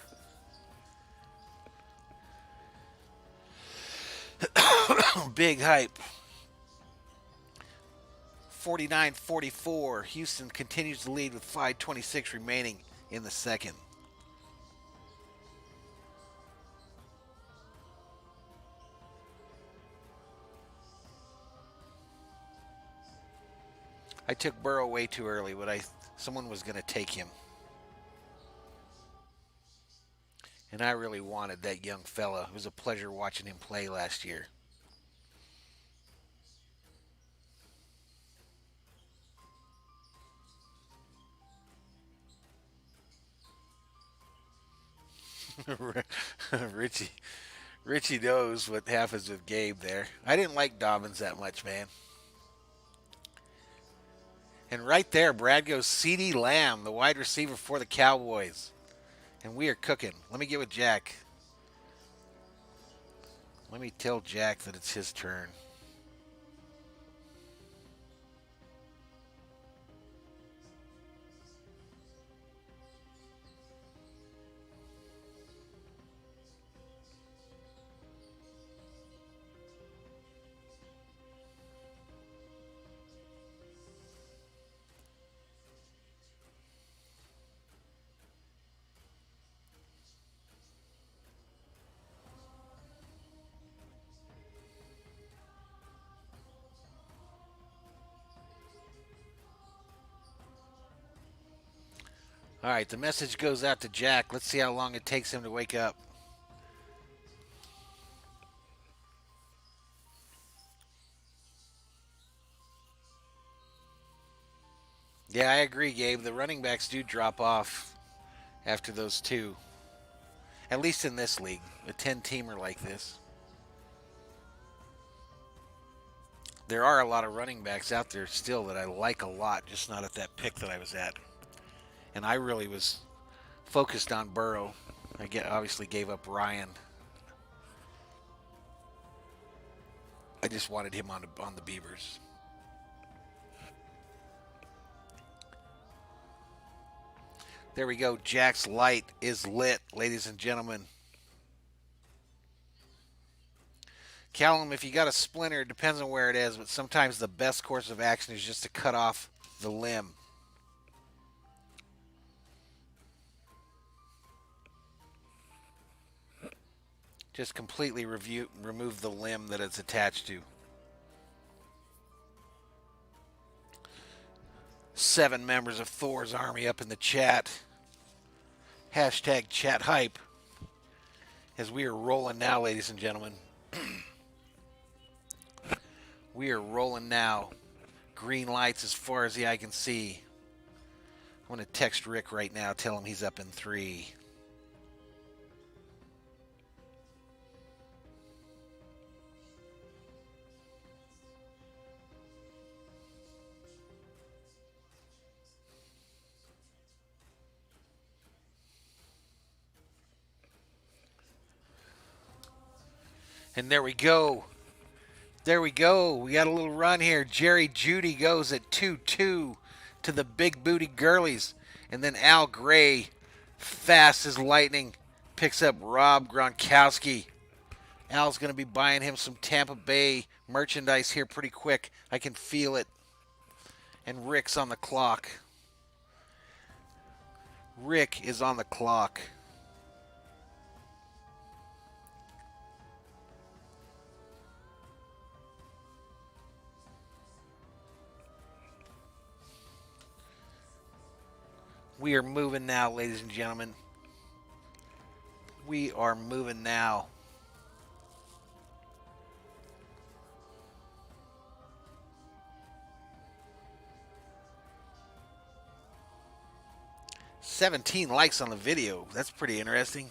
Big hype. 49-44. Houston continues to lead with 5:26 remaining in the second. I took Burrow way too early, but someone was going to take him. And I really wanted that young fella. It was a pleasure watching him play last year. Richie Richie knows what happens with Gabe there. I didn't like Dobbins that much, man. And right there, Brad goes CeeDee Lamb, the wide receiver for the Cowboys. And we are cooking. Let me get with Jack. Let me tell Jack that it's his turn. All right, the message goes out to Jack. Let's see how long it takes him to wake up. Yeah, I agree, Gabe. The running backs do drop off after those two. At least in this league, a 10-teamer like this. There are a lot of running backs out there still that I like a lot, just not at that pick that I was at. And I really was focused on Burrow. Obviously gave up Ryan. I just wanted him on the Beavers. There we go. Jack's light is lit, ladies and gentlemen. Callum, if you got a splinter, it depends on where it is, but sometimes the best course of action is just to cut off the limb. Just completely remove the limb that it's attached to. 7 members of Thor's army up in the chat. Hashtag chat hype. As we are rolling now, ladies and gentlemen. We are rolling now. Green lights as far as the eye can see. I'm going to text Rick right now, tell him he's up in 3. And there we go. There we go. We got a little run here. Jerry Judy goes at 2-2 to the big booty girlies. And then Al Gray, fast as lightning, picks up Rob Gronkowski. Al's going to be buying him some Tampa Bay merchandise here pretty quick. I can feel it. And Rick's on the clock. Rick is on the clock. We are moving now, ladies and gentlemen. We are moving now. "17 likes on the video. That's pretty interesting.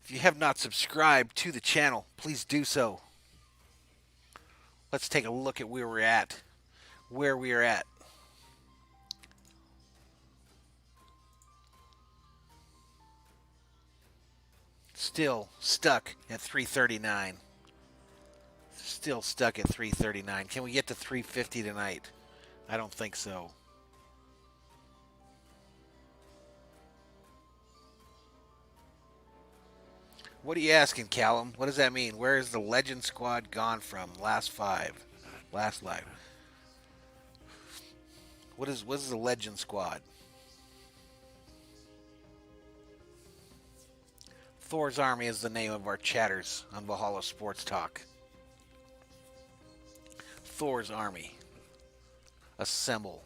If you have not subscribed to the channel, please do so. Let's take a look at where we're at. Where we are at. Still stuck at 339. Still stuck at 339. Can we get to 350 tonight? I don't think so. What are you asking, Callum? What does that mean? Where is the legend squad gone from? Last five. Last live. What is the legend squad? Thor's Army is the name of our chatters on Valhalla Sports Talk. Thor's Army. Assemble.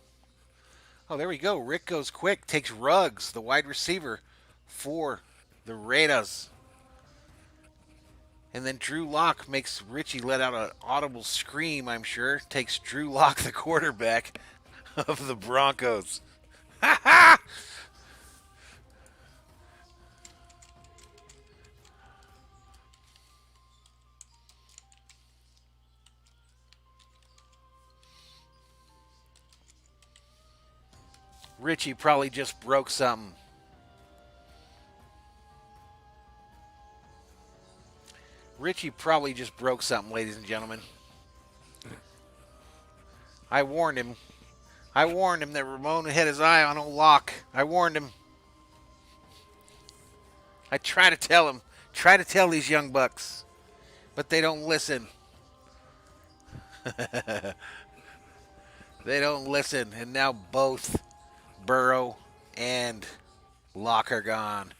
Oh, there we go. Rick goes quick. Takes Ruggs, the wide receiver, for the Raiders. And then Drew Lock makes Richie let out an audible scream, I'm sure. Takes Drew Lock, the quarterback of the Broncos. Ha ha! Richie probably just broke something. Richie probably just broke something, ladies and gentlemen. I warned him. I warned him that Ramon had his eye on old Locke. I warned him. I try to tell him. Try to tell these young bucks. But they don't listen. They don't listen. And now both Burrow and Locke are gone.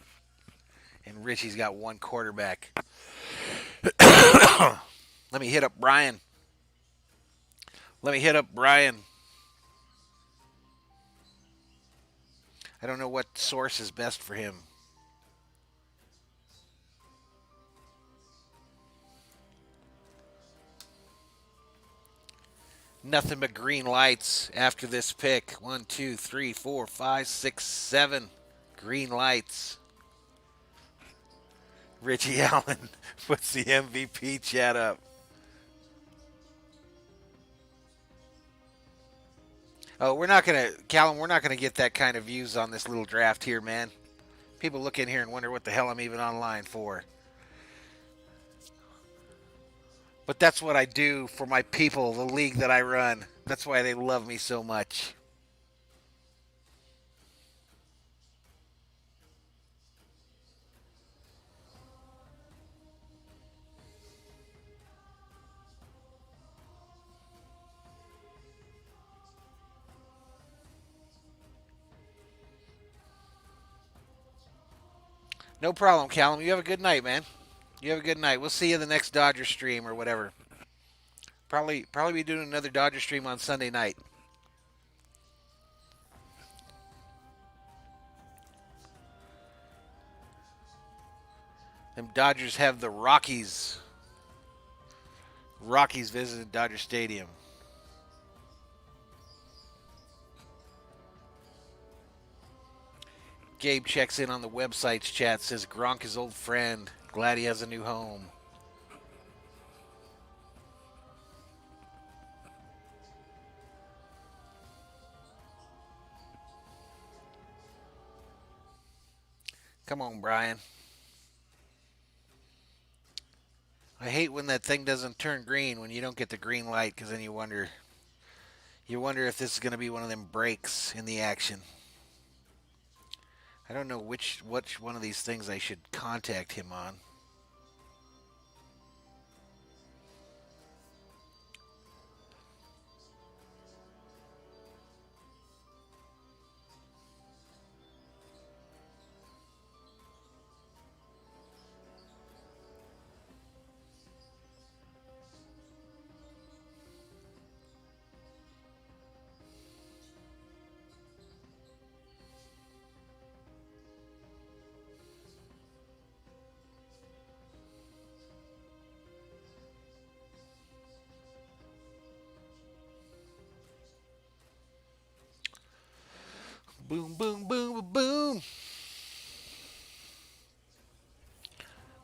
And Richie's got one quarterback. Let me hit up Brian. Let me hit up Brian. I don't know what source is best for him. Nothing but green lights after this pick. 1, 2, 3, 4, 5, 6, 7 green lights. Richie Allen puts the MVP chat up. Oh, Callum, we're not gonna get that kind of views on this little draft here, man. People look in here and wonder what the hell I'm even online for. But that's what I do for my people, the league that I run. That's why they love me so much. No problem, Callum. You have a good night, man. You have a good night. We'll see you in the next Dodger stream or whatever. Probably be doing another Dodger stream on Sunday night. Them Dodgers have the Rockies. Rockies visited Dodger Stadium. Gabe checks in on the website's chat, says Gronk is old friend. Glad he has a new home. Come on, Brian. I hate when that thing doesn't turn green when you don't get the green light, because then you wonder if this is going to be one of them breaks in the action. I don't know which one of these things I should contact him on. Boom, boom, boom, boom.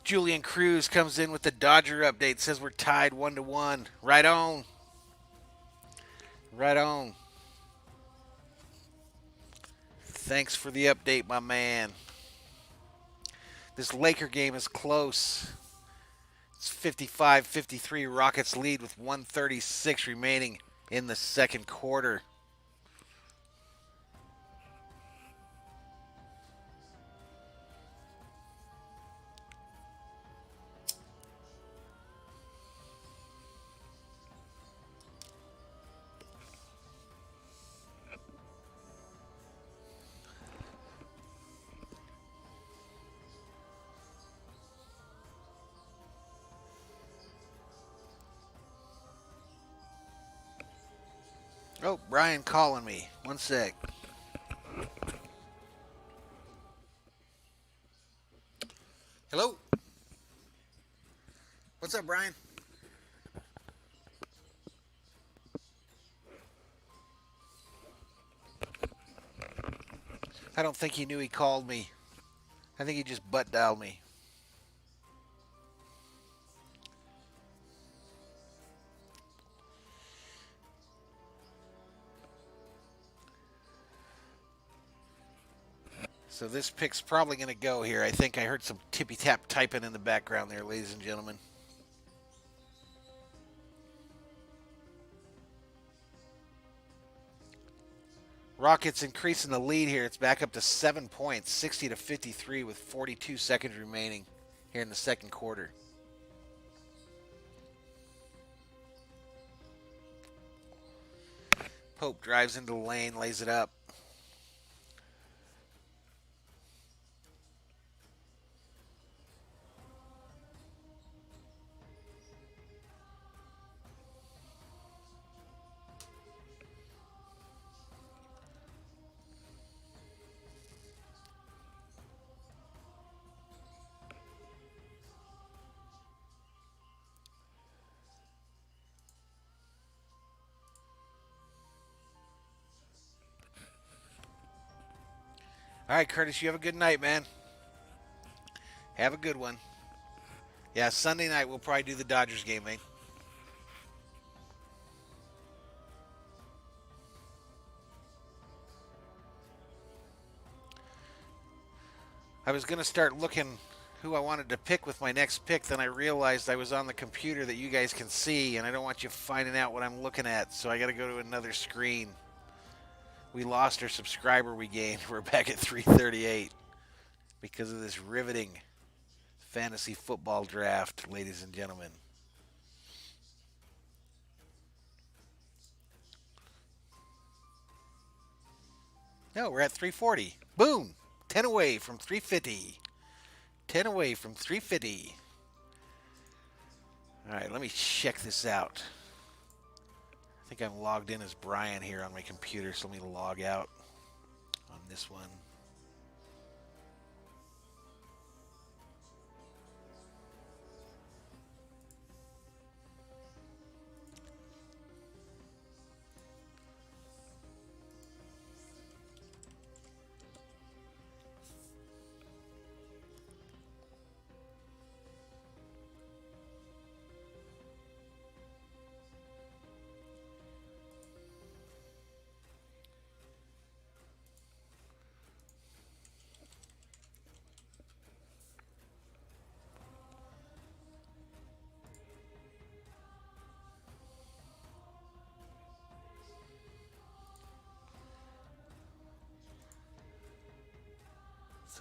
Julian Cruz comes in with the Dodger update. Says we're tied 1-1. Right on. Right on. Thanks for the update, my man. This Laker game is close. It's 55-53. Rockets lead with 1:36 remaining in the second quarter. Oh, Brian calling me. One sec. Hello? What's up, Brian? I don't think he knew he called me. I think he just butt dialed me. So this pick's probably going to go here. I think I heard some tippy tap typing in the background there, ladies and gentlemen. Rockets increasing the lead here. It's back up to 7 points, 60 to 53 with 42 seconds remaining here in the second quarter. Pope drives into the lane, lays it up. All right, Curtis, you have a good night, man. Have a good one. Yeah, Sunday night we'll probably do the Dodgers game, man. I was going to start looking who I wanted to pick with my next pick. Then I realized I was on the computer that you guys can see, and I don't want you finding out what I'm looking at. So I got to go to another screen. We lost our subscriber we gained. We're back at 338 because of this riveting fantasy football draft, ladies and gentlemen. No, we're at 340. Boom! 10 away from 350. 10 away from 350. All right, let me check this out. I think I'm logged in as Brian here on my computer, so let me log out on this one.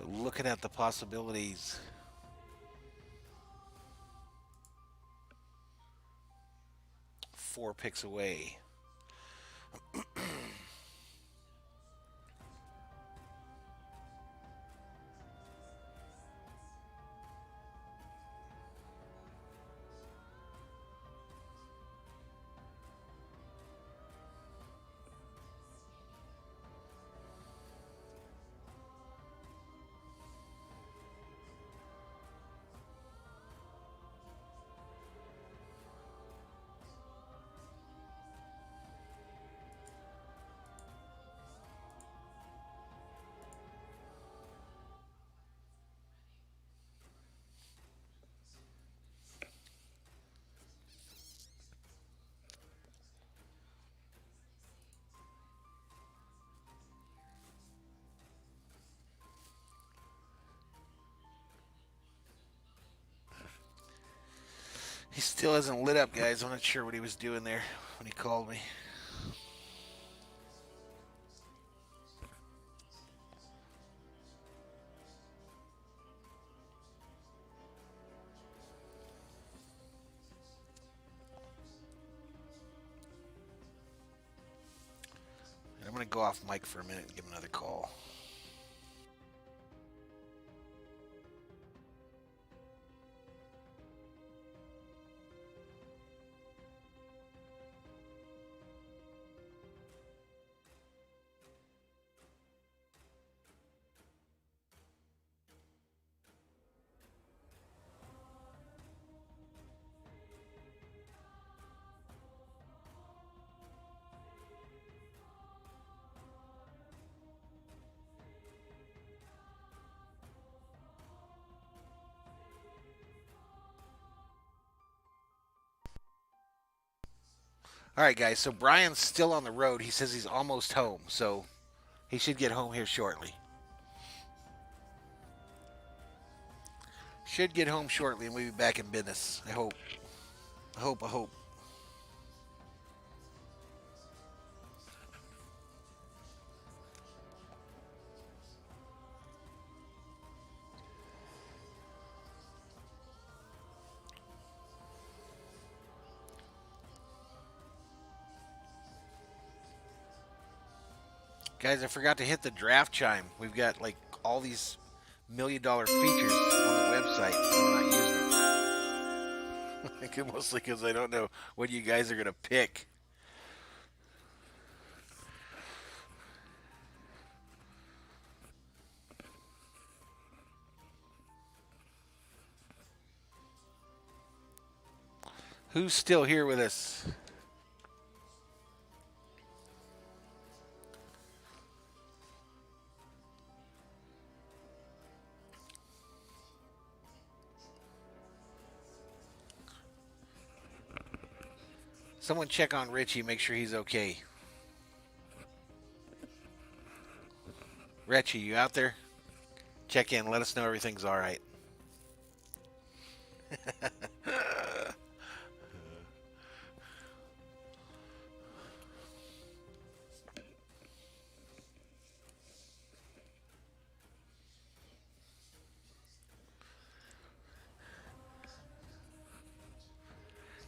So looking at the possibilities. Four picks away. He still hasn't lit up, guys. I'm not sure what he was doing there when he called me. I'm going to go off mic for a minute and give him another call. All right, guys. So Brian's still on the road. He says he's almost home, so he should get home here shortly. Should get home shortly, and we'll be back in business. I hope. I hope. I hope. Guys, I forgot to hit the draft chime. We've got like all these $1 million features on the website. I'm not using them. Mostly because I don't know what you guys are going to pick. Who's still here with us? Someone check on Richie, make sure he's okay. Richie, you out there? Check in, let us know everything's all right.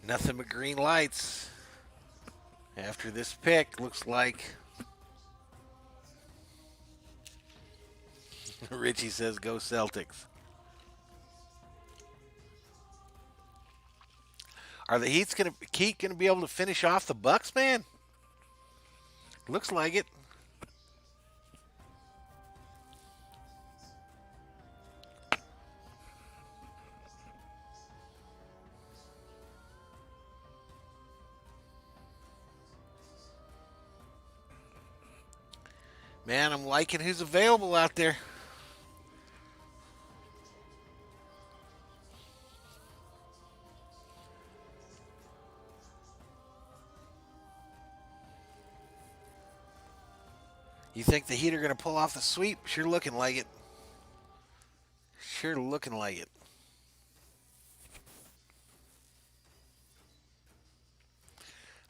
Nothing but green lights. After this pick, looks like Richie says go Celtics. Are the Heat gonna be able to finish off the Bucks, man? Looks like it. Man, I'm liking who's available out there. You think the Heat are going to pull off the sweep? Sure looking like it. Sure looking like it.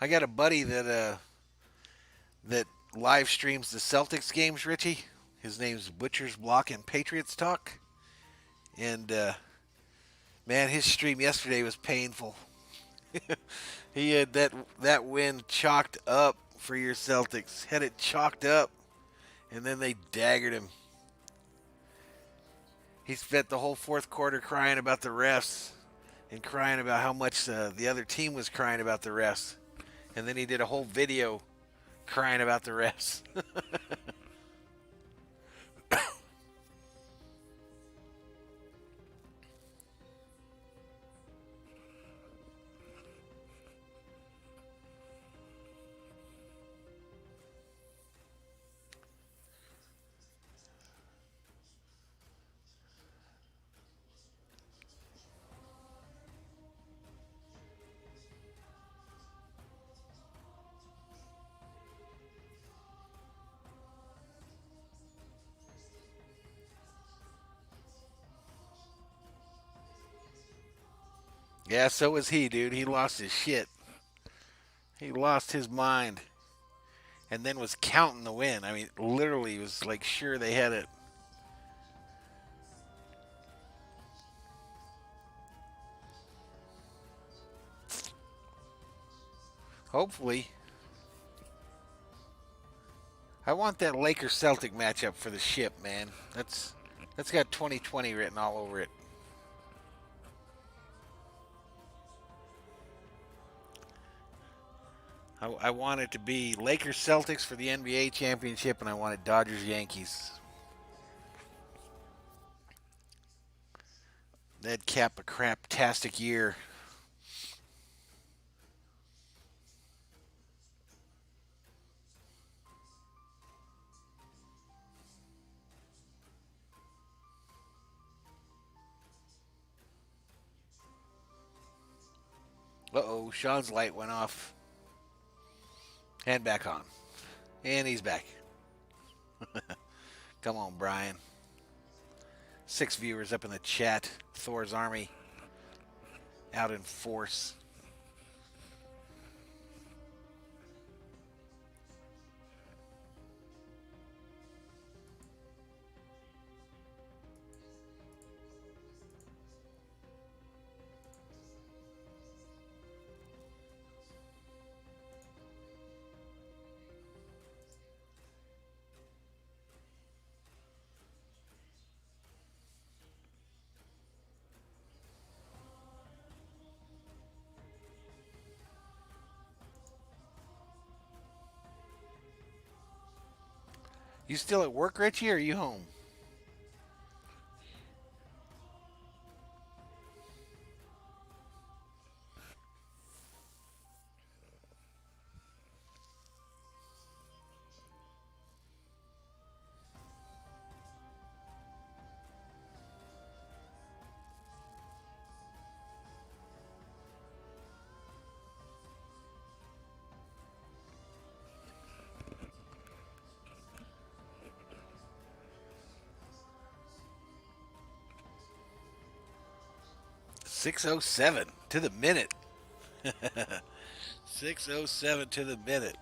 I got a buddy that live streams the Celtics games, Richie. His name's Butcher's Block and Patriots Talk. And man, his stream yesterday was painful. He had that win chalked up for your Celtics. Had it chalked up, and then they daggered him. He spent the whole fourth quarter crying about the refs and crying about how much the other team was crying about the refs. And then he did a whole video crying about the refs. Yeah, so was he, dude. He lost his shit. He lost his mind. And then was counting the win. I mean, literally was like sure they had it. Hopefully. I want that Lakers Celtic matchup for the ship, man. That's got 2020 written all over it. I want it to be Lakers Celtics for the NBA championship, and I want it Dodgers Yankees. That'd cap a craptastic year. Uh-oh, Sean's light went off. And back on. And he's back. Come on, Brian. 6 viewers up in the chat. Thor's Army out in force. You still at work, Richie, or are you home? .607 to the minute. 607 to the minute.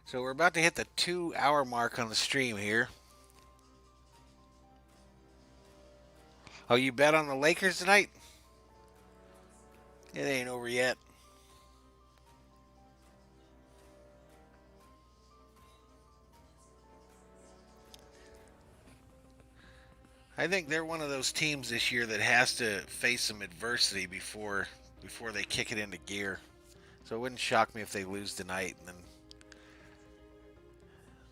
So we're about to hit the 2 hour mark on the stream here. Oh, you bet on the Lakers tonight? It ain't over yet. I think they're one of those teams this year that has to face some adversity before they kick it into gear. So it wouldn't shock me if they lose tonight and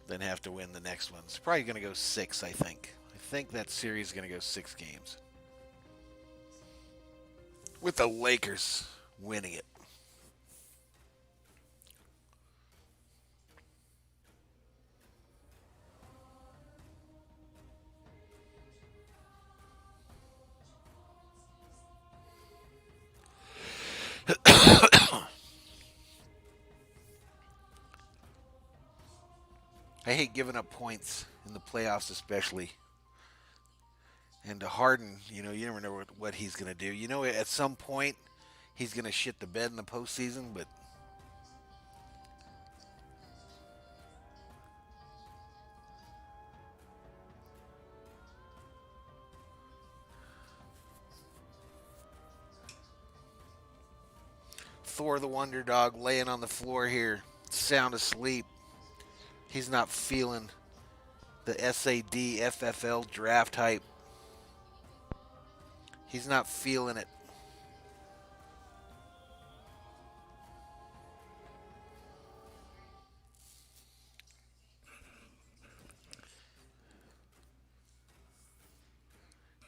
then have to win the next one. It's probably going to go 6, I think. I think that series is going to go 6 games. With the Lakers winning it. I hate giving up points in the playoffs, especially. And to Harden, you never know what he's going to do. At some point, he's going to shit the bed in the postseason, but Thor the Wonder Dog laying on the floor here, sound asleep. He's not feeling the SAD FFL draft hype. He's not feeling it.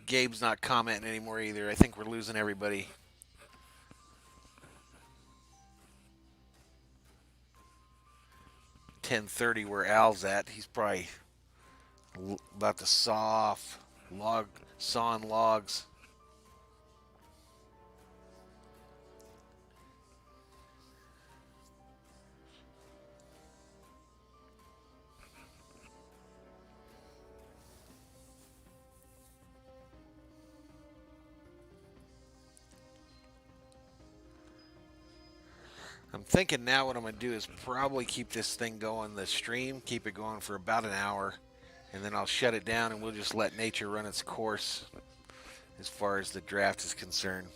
Gabe's not commenting anymore either. I think we're losing everybody. .10:30 where Al's at. He's probably about to sawing logs. I'm thinking now what I'm going to do is probably keep this thing going, the stream, keep it going for about an hour, and then I'll shut it down and we'll just let nature run its course as far as the draft is concerned.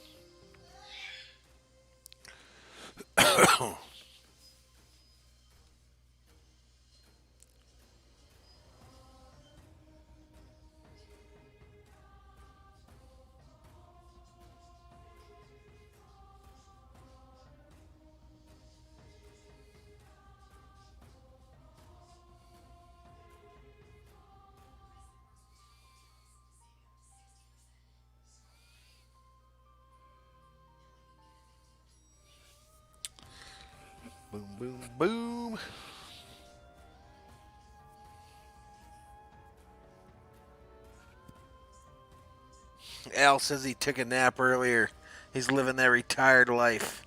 Boom, boom, boom. Al says he took a nap earlier. He's living that retired life.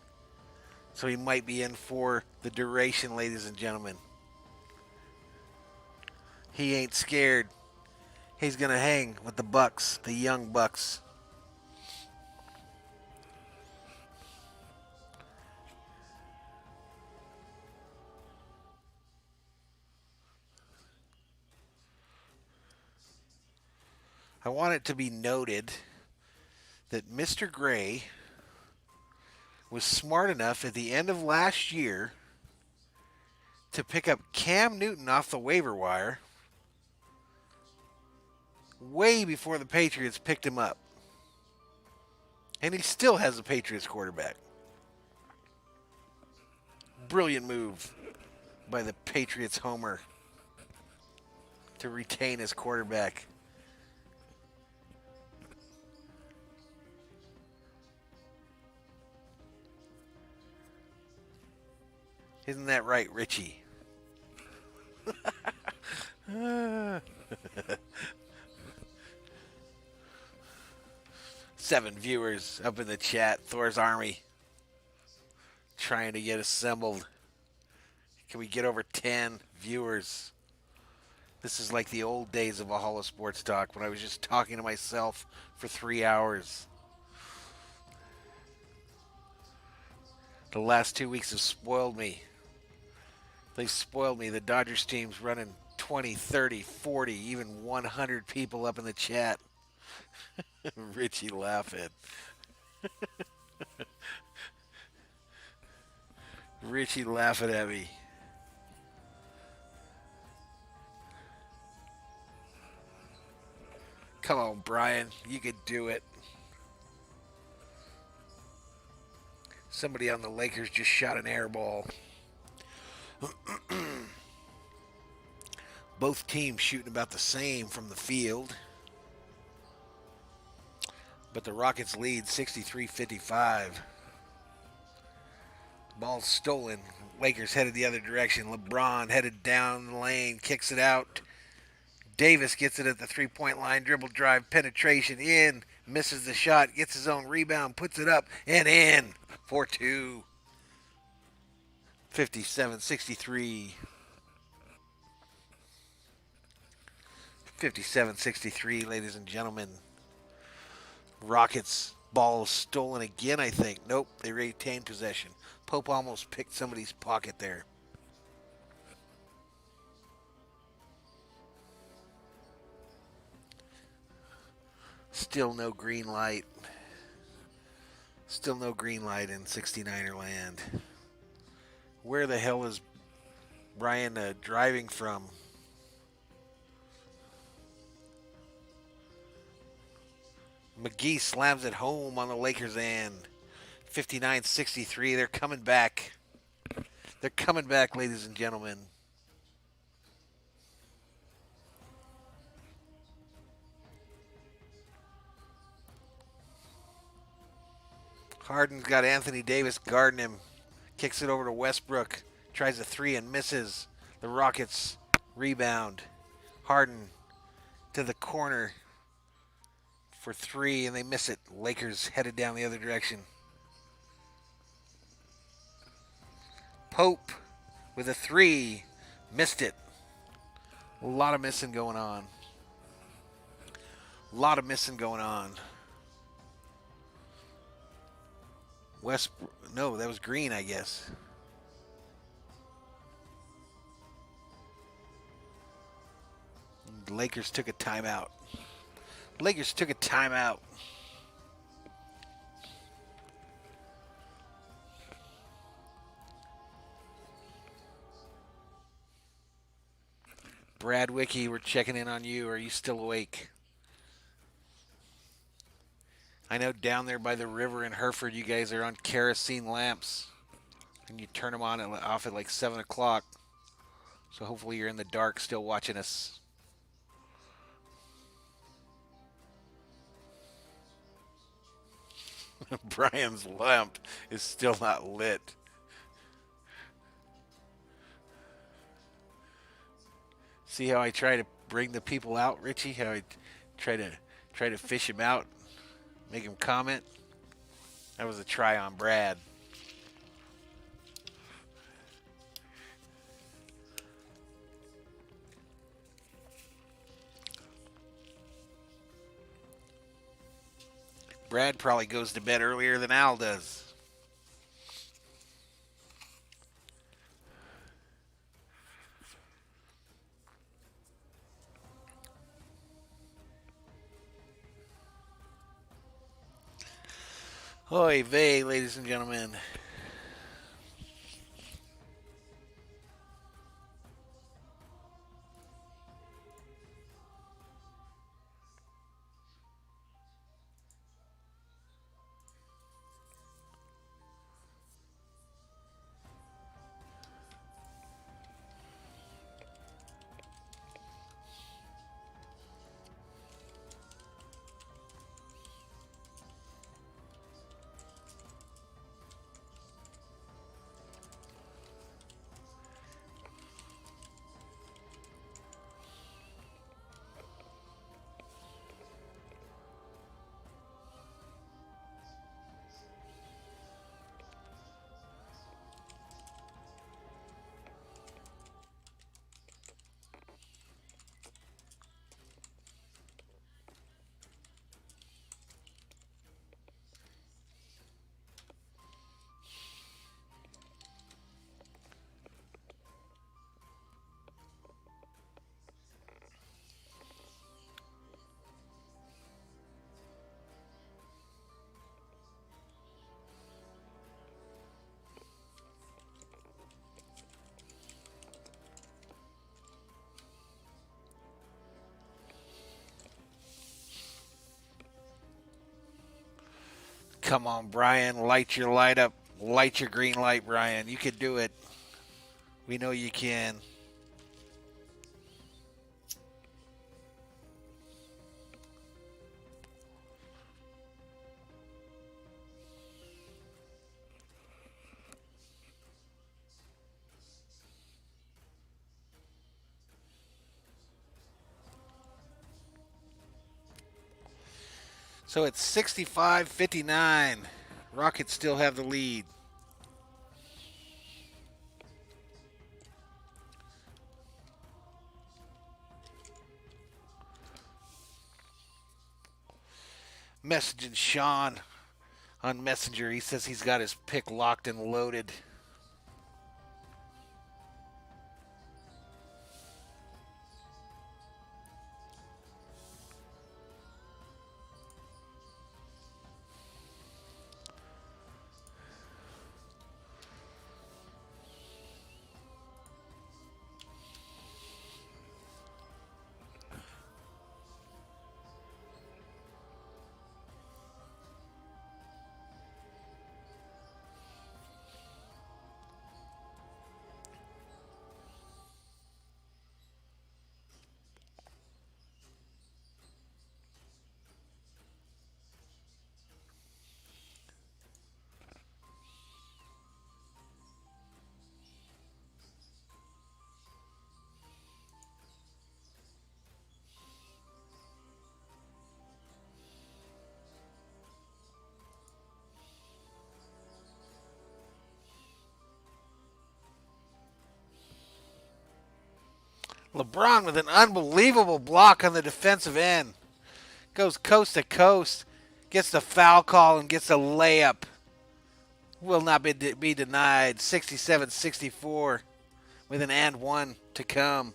So he might be in for the duration, ladies and gentlemen. He ain't scared. He's going to hang with the Bucks, the young Bucks. I want it to be noted that Mr. Gray was smart enough at the end of last year to pick up Cam Newton off the waiver wire way before the Patriots picked him up. And he still has a Patriots quarterback. Brilliant move by the Patriots homer to retain his quarterback. Isn't that right, Richie? 7 viewers up in the chat. Thor's Army trying to get assembled. Can we get over 10 viewers? This is like the old days of Valhalla Sports Talk when I was just talking to myself for 3 hours. The last 2 weeks have spoiled me. They've spoiled me. The Dodgers team's running 20, 30, 40, even 100 people up in the chat. Richie laughing. Richie laughing at me. Come on, Brian. You could do it. Somebody on the Lakers just shot an air ball. Both teams shooting about the same from the field. But the Rockets lead 63-55. Ball stolen. Lakers headed the other direction. LeBron headed down the lane, kicks it out. Davis gets it at the three-point line. Dribble drive, penetration in. Misses the shot, gets his own rebound, puts it up and in. 4-2. 57-63. 57-63, ladies and gentlemen. Rockets ball stolen again, I think. Nope, they retained possession. Pope almost picked somebody's pocket there. Still no green light. Still no green light in 69er land. Where the hell is Brian driving from? McGee slams it home on the Lakers' end. 59-63. They're coming back. They're coming back, ladies and gentlemen. Harden's got Anthony Davis guarding him. Kicks it over to Westbrook. Tries a three and misses. The Rockets rebound. Harden to the corner for three, and they miss it. Lakers headed down the other direction. Pope with a three. Missed it. A lot of missing going on. A lot of missing going on. No, that was Green, I guess. The Lakers took a timeout. Lakers took a timeout. Brad Wicke, we're checking in on you. Are you still awake? I know down there by the river in Hereford, you guys are on kerosene lamps. And you turn them on and off at like 7 o'clock. So hopefully you're in the dark still watching us. Brian's lamp is still not lit. See how I try to bring the people out, Richie? How I try to try to fish him out, make him comment. That was a try on Brad. Brad probably goes to bed earlier than Al does. Oy vey, ladies and gentlemen. Come on, Brian. Light your light up. Light your green light, Brian. You can do it. We know you can. So it's 65-59. Rockets still have the lead. Messaging Sean on Messenger. He says he's got his pick locked and loaded. LeBron with an unbelievable block on the defensive end. Goes coast to coast. Gets the foul call and gets a layup. Will not be denied. 67-64 with an and one to come.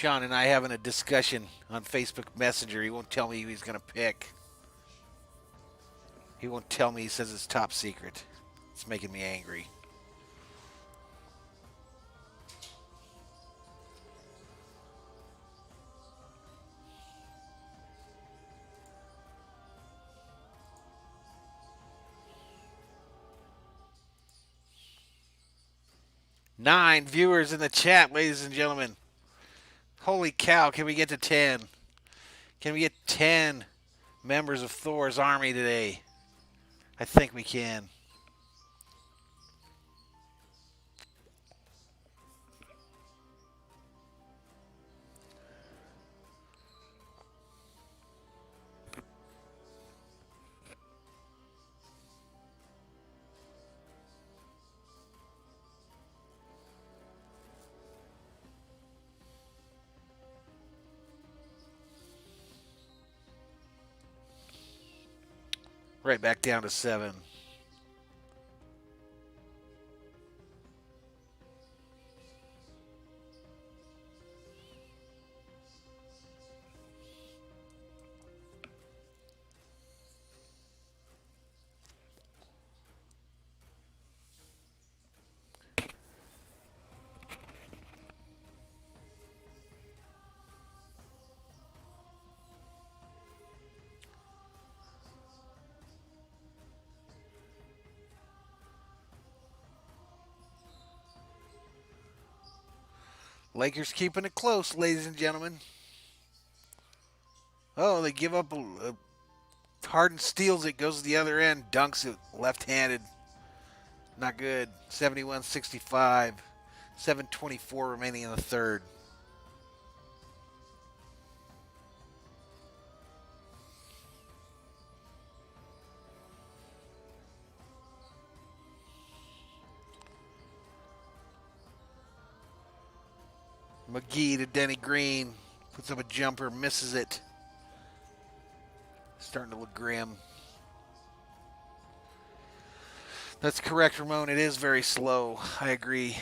Sean and I having a discussion on Facebook Messenger. He won't tell me who he's going to pick. He won't tell me. He says it's top secret. It's making me angry. Nine viewers in the chat, ladies and gentlemen. Holy cow, can we get to 10? Can we get 10 members of Thor's army today? I think we can. Right back down to 7. Lakers keeping it close, ladies and gentlemen. Oh, they give up Harden steals it, goes to the other end, dunks it left-handed. Not good. 71-65. 7:24 remaining in the third. McGee to Denny Green. Puts up a jumper, misses it. Starting to look grim. That's correct, Ramon. It is very slow. I agree.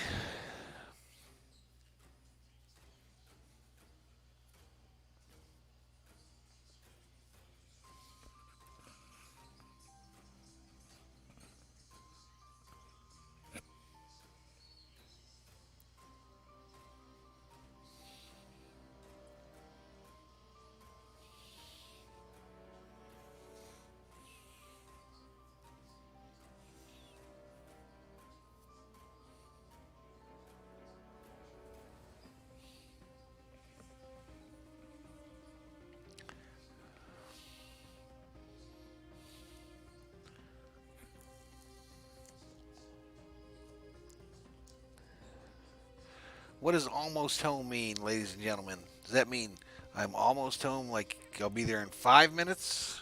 What does almost home mean, ladies and gentlemen? Does that mean I'm almost home, like I'll be there in 5 minutes?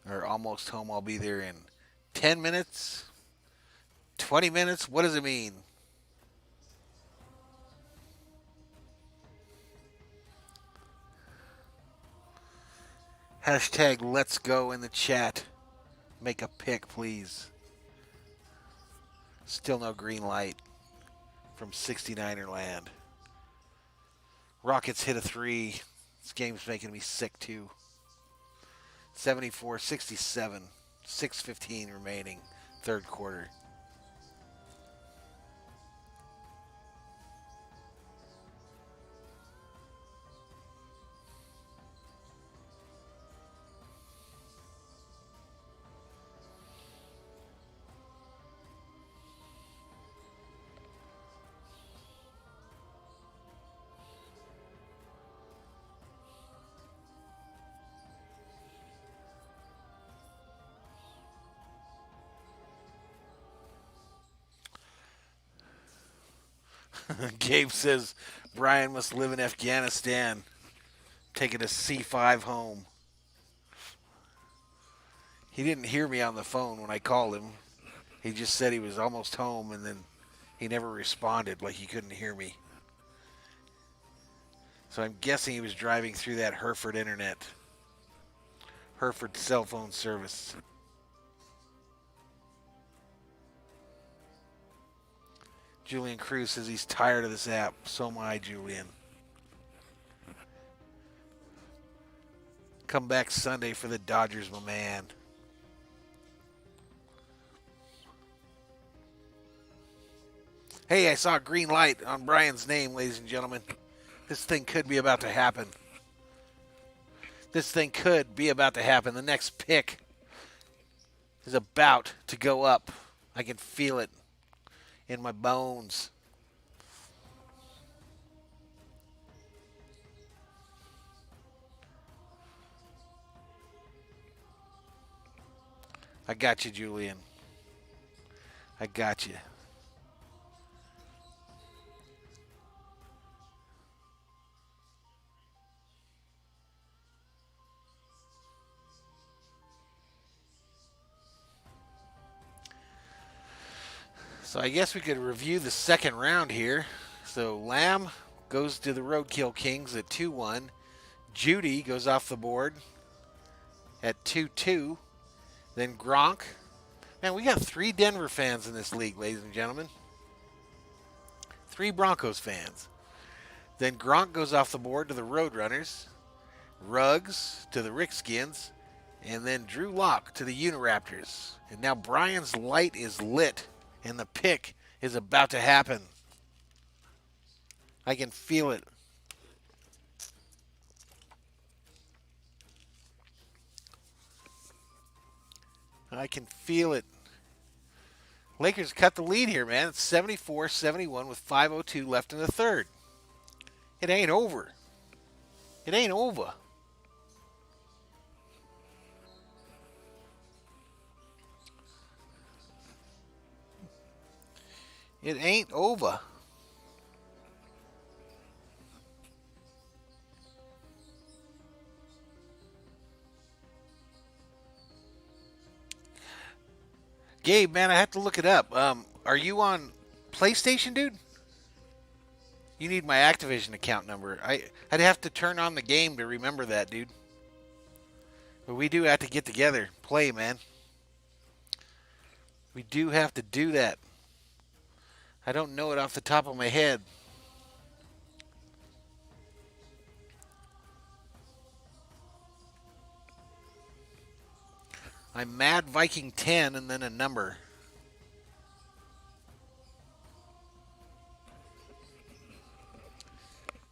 Or almost home, I'll be there in 10 minutes? 20 minutes? What does it mean? Hashtag let's go in the chat. Make a pick, please. Still no green light from 69er land. Rockets hit a 3. This game's making me sick, too. 74-67. 6:15 remaining. Third quarter. Gabe says Brian must live in Afghanistan, taking a C5 home. He didn't hear me on the phone when I called him. He just said he was almost home, and then he never responded, like he couldn't hear me. So I'm guessing he was driving through that Hereford internet. Hereford cell phone service. Julian Cruz says he's tired of this app. So am I, Julian. Come back Sunday for the Dodgers, my man. Hey, I saw a green light on Brian's name, ladies and gentlemen. This thing could be about to happen. This thing could be about to happen. The next pick is about to go up. I can feel it in my bones. I got you, Julian. I got you. So I guess we could review the second round here. So Lamb goes to the Roadkill Kings at 2-1. Judy goes off the board at 2-2. Then Gronk. Man, we got 3 Denver fans in this league, ladies and gentlemen. 3 Broncos fans. Then Gronk goes off the board to the Roadrunners. Ruggs to the Rickskins. And then Drew Lock to the Uniraptors. And now Brian's light is lit. And the pick is about to happen. I can feel it. I can feel it. Lakers cut the lead here, man. It's 74-71 with 5:02 left in the third. It ain't over. It ain't over. It ain't over. Gabe, man, I have to look it up. Are you on PlayStation, dude? You need my Activision account number. I'd have to turn on the game to remember that, dude. But we do have to get together, play, man. We do have to do that. I don't know it off the top of my head. I'm Mad Viking 10 and then a number.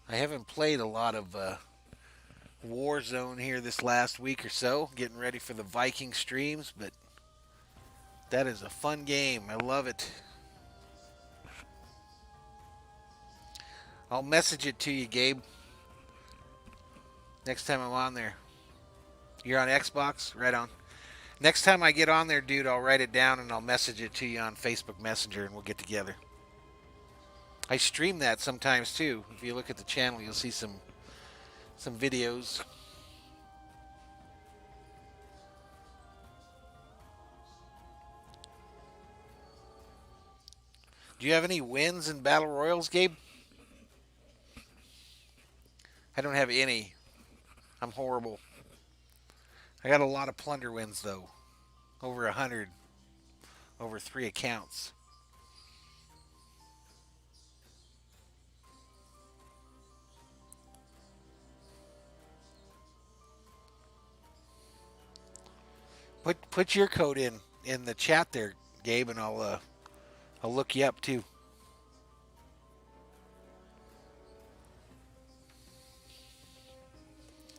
I haven't played a lot of Warzone here this last week or so, getting ready for the Viking streams, but that is a fun game. I love it. I'll message it to you, Gabe, next time I'm on there. You're on Xbox? Right on. Next time I get on there, dude, I'll write it down and I'll message it to you on Facebook Messenger and we'll get together. I stream that sometimes too. If you look at the channel, you'll see some videos. Do you have any wins in Battle Royals, Gabe? I don't have any. I'm horrible. I got a lot of plunder wins, though. Over 100. Over 3 accounts. Put your code in the chat there, Gabe, and I'll look you up, too.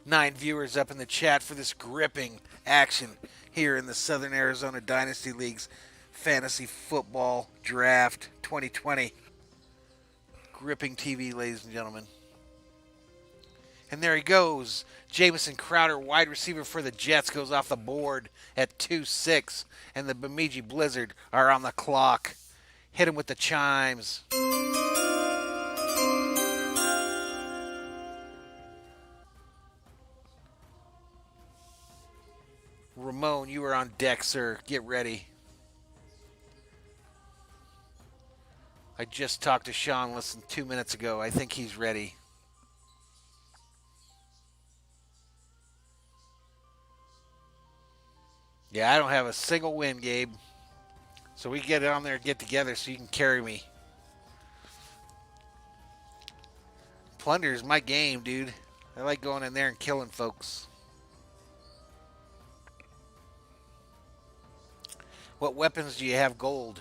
9 viewers up in the chat for this gripping action here in the Southern Arizona Dynasty League's Fantasy Football Draft 2020. Gripping TV, ladies and gentlemen. And there he goes. Jamison Crowder, wide receiver for the Jets, goes off the board at 2-6. And the Bemidji Blizzard are on the clock. Hit him with the chimes. Ramon, you are on deck, sir. Get ready. I just talked to Sean less than 2 minutes ago. I think he's ready. Yeah, I don't have a single win, Gabe. So we get on there and get together so you can carry me. Plunder is my game, dude. I like going in there and killing folks. What weapons do you have gold?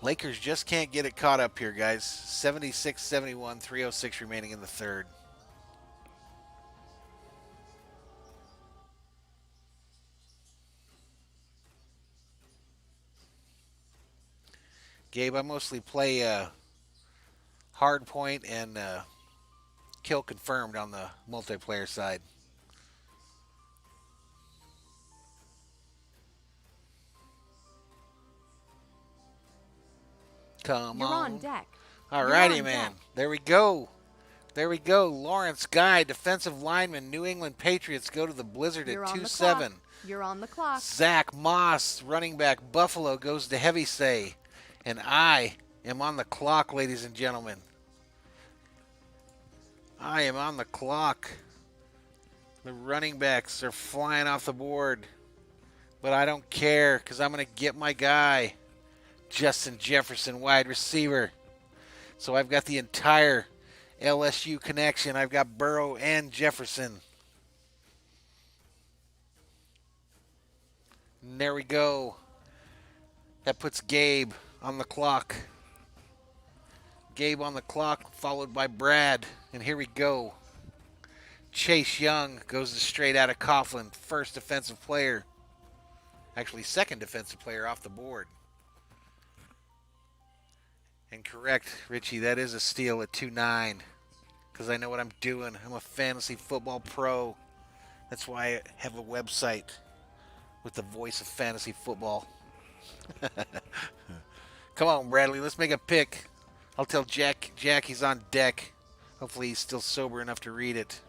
Lakers just can't get it caught up here, guys. 76-71, 3:06 remaining in the third. Gabe, I mostly play hard point and kill confirmed on the multiplayer side. Come You're on on. deck. Alrighty, man. There we go. There we go. Lawrence Guy, defensive lineman, New England Patriots, go to the Blizzard at 2-7. You're on the clock. Zach Moss, running back, Buffalo, goes to Heavisay. And I am on the clock, ladies and gentlemen. I am on the clock. The running backs are flying off the board. But I don't care because I'm going to get my guy, Justin Jefferson, wide receiver. So I've got the entire LSU connection. I've got Burrow and Jefferson. And there we go. That puts Gabe on the clock. Gabe on the clock, followed by Brad. And here we go. Chase Young goes to straight out of Coughlin. First defensive player. Actually, second defensive player off the board. And correct, Richie, that is a steal at 2-9. Because I know what I'm doing. I'm a fantasy football pro. That's why I have a website with the voice of fantasy football. Come on, Bradley, let's make a pick. I'll tell Jack he's on deck. Hopefully he's still sober enough to read it.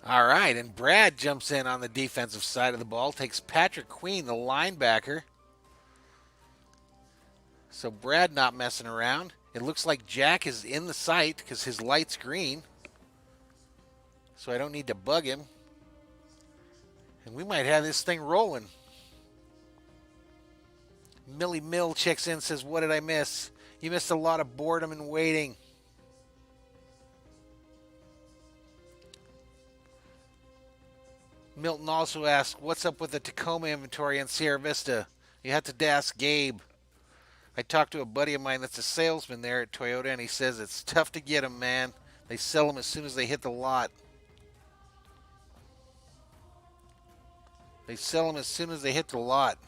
All right, and Brad jumps in on the defensive side of the ball, takes Patrick Queen, the linebacker. So Brad not messing around. It looks like Jack is in the sight because his light's green. So I don't need to bug him. And we might have this thing rolling. Millie Mill checks in, says, what did I miss? You missed a lot of boredom and waiting. Milton also asks, what's up with the Tacoma inventory in Sierra Vista? You have to ask Gabe. I talked to a buddy of mine that's a salesman there at Toyota, and he says it's tough to get them, man. They sell them as soon as they hit the lot. They sell them as soon as they hit the lot.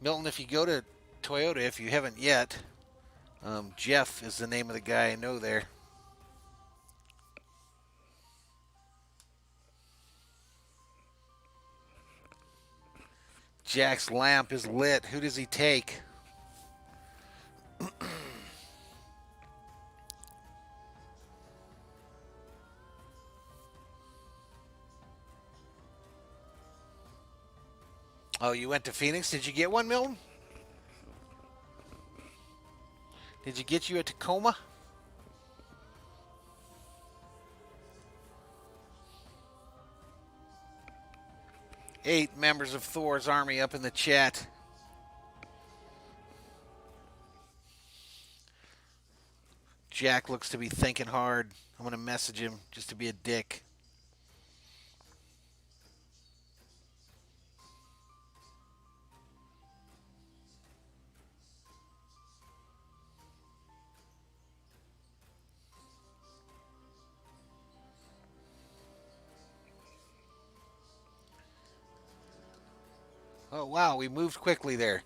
Milton, if you go to Toyota, if you haven't yet, Jeff is the name of the guy I know there. Jack's lamp is lit. Who does he take? Oh, you went to Phoenix? Did you get one, Milton? Did you get you a Tacoma? Eight members of Thor's army up in the chat. Jack looks to be thinking hard. I'm going to message him just to be a dick. Oh, wow, we moved quickly there.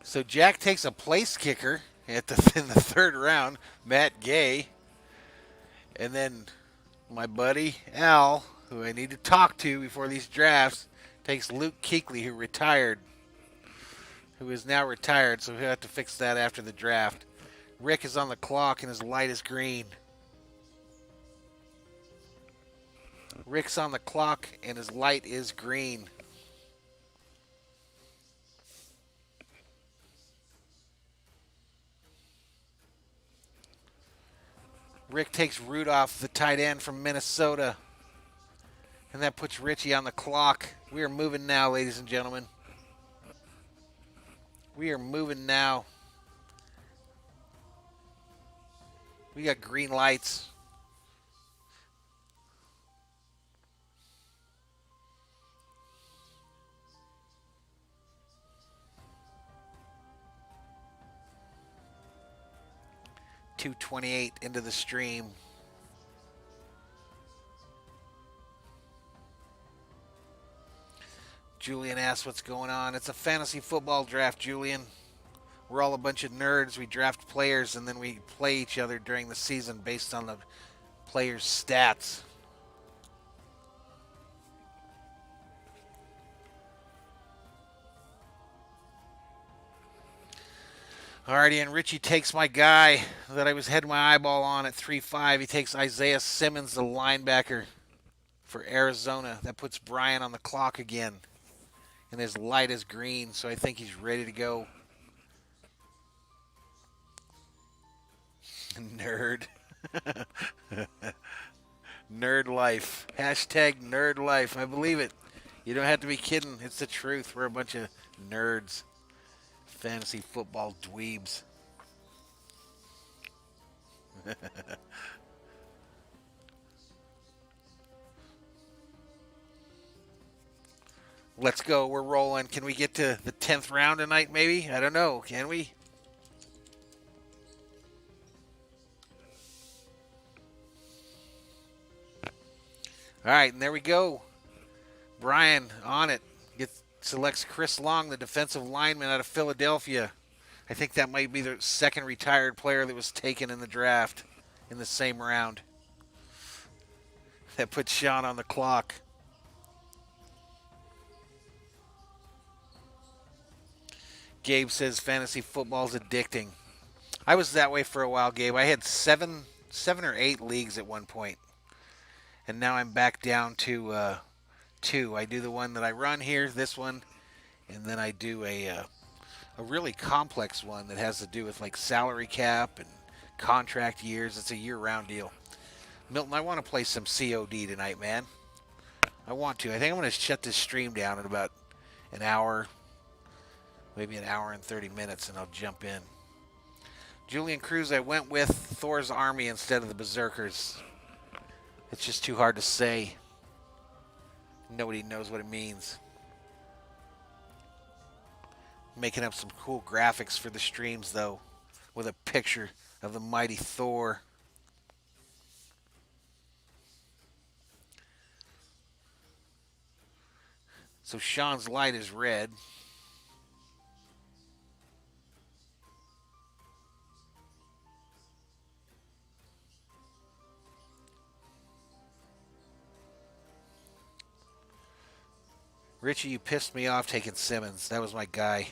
So Jack takes a place kicker in the third round, Matt Gay. And then my buddy Al, who I need to talk to before these drafts, takes Luke Kuechly, who retired. who is now retired, so he'll have to fix that after the draft. Rick is on the clock and his light is green. Rick's on the clock and his light is green. Rick takes Rudolph, the tight end from Minnesota. And that puts Richie on the clock. We are moving now, ladies and gentlemen. We are moving now. We got green lights. .228 into the stream. Julian asks what's going on. It's a fantasy football draft, Julian. We're all a bunch of nerds. We draft players and then we play each other during the season based on the players' stats. Alrighty, and Richie takes my guy that I was heading my eyeball on at 3-5. He takes Isaiah Simmons, the linebacker for Arizona. That puts Brian on the clock again. And his light is green, so I think he's ready to go. Nerd. Nerd life. Hashtag nerd life. I believe it. You don't have to be kidding. It's the truth. We're a bunch of nerds. Fantasy football dweebs. Let's go. We're rolling. Can we get to the 10th round tonight, maybe? I don't know. Can we? All right, and there we go. Brian on it. Selects Chris Long, the defensive lineman out of Philadelphia. I think that might be the second retired player that was taken in the draft in the same round. That puts Sean on the clock. Gabe says fantasy football's addicting. I was that way for a while, Gabe. I had seven or eight leagues at one point. And now I'm back down to 2. I do the one that I run here, this one, and then I do a really complex one that has to do with like salary cap and contract years. It's a year-round deal. Milton, I want to play some COD tonight, man. I want to. I think I'm going to shut this stream down in about an hour, maybe an hour and 30 minutes, and I'll jump in. Julian Cruz, I went with Thor's Army instead of the Berserkers. It's just too hard to say. Nobody knows what it means. Making up some cool graphics for the streams, though, with a picture of the mighty Thor. So Sean's light is red. Richie, you pissed me off taking Simmons. That was my guy.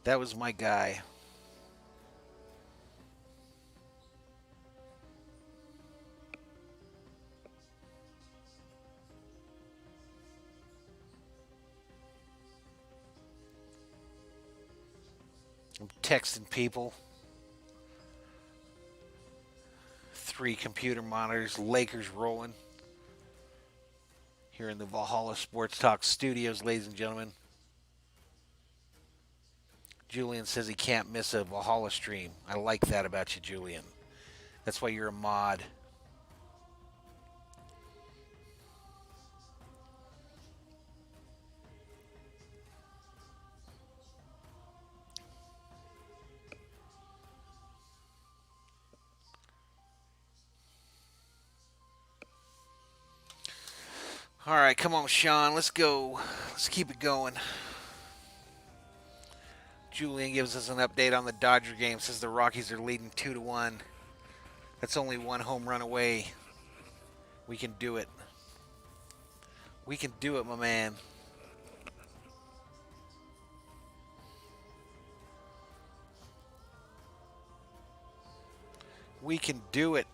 That was my guy. I'm texting people. 3 computer monitors, Lakers rolling. Here in the Valhalla Sports Talk studios, ladies and gentlemen. Julian says he can't miss a Valhalla stream. I like that about you, Julian. That's why you're a mod. All right, come on, Sean. Let's go. Let's keep it going. Julian gives us an update on the Dodger game. Says the Rockies are leading 2-1. That's only 1 home run away. We can do it. We can do it, my man. We can do it.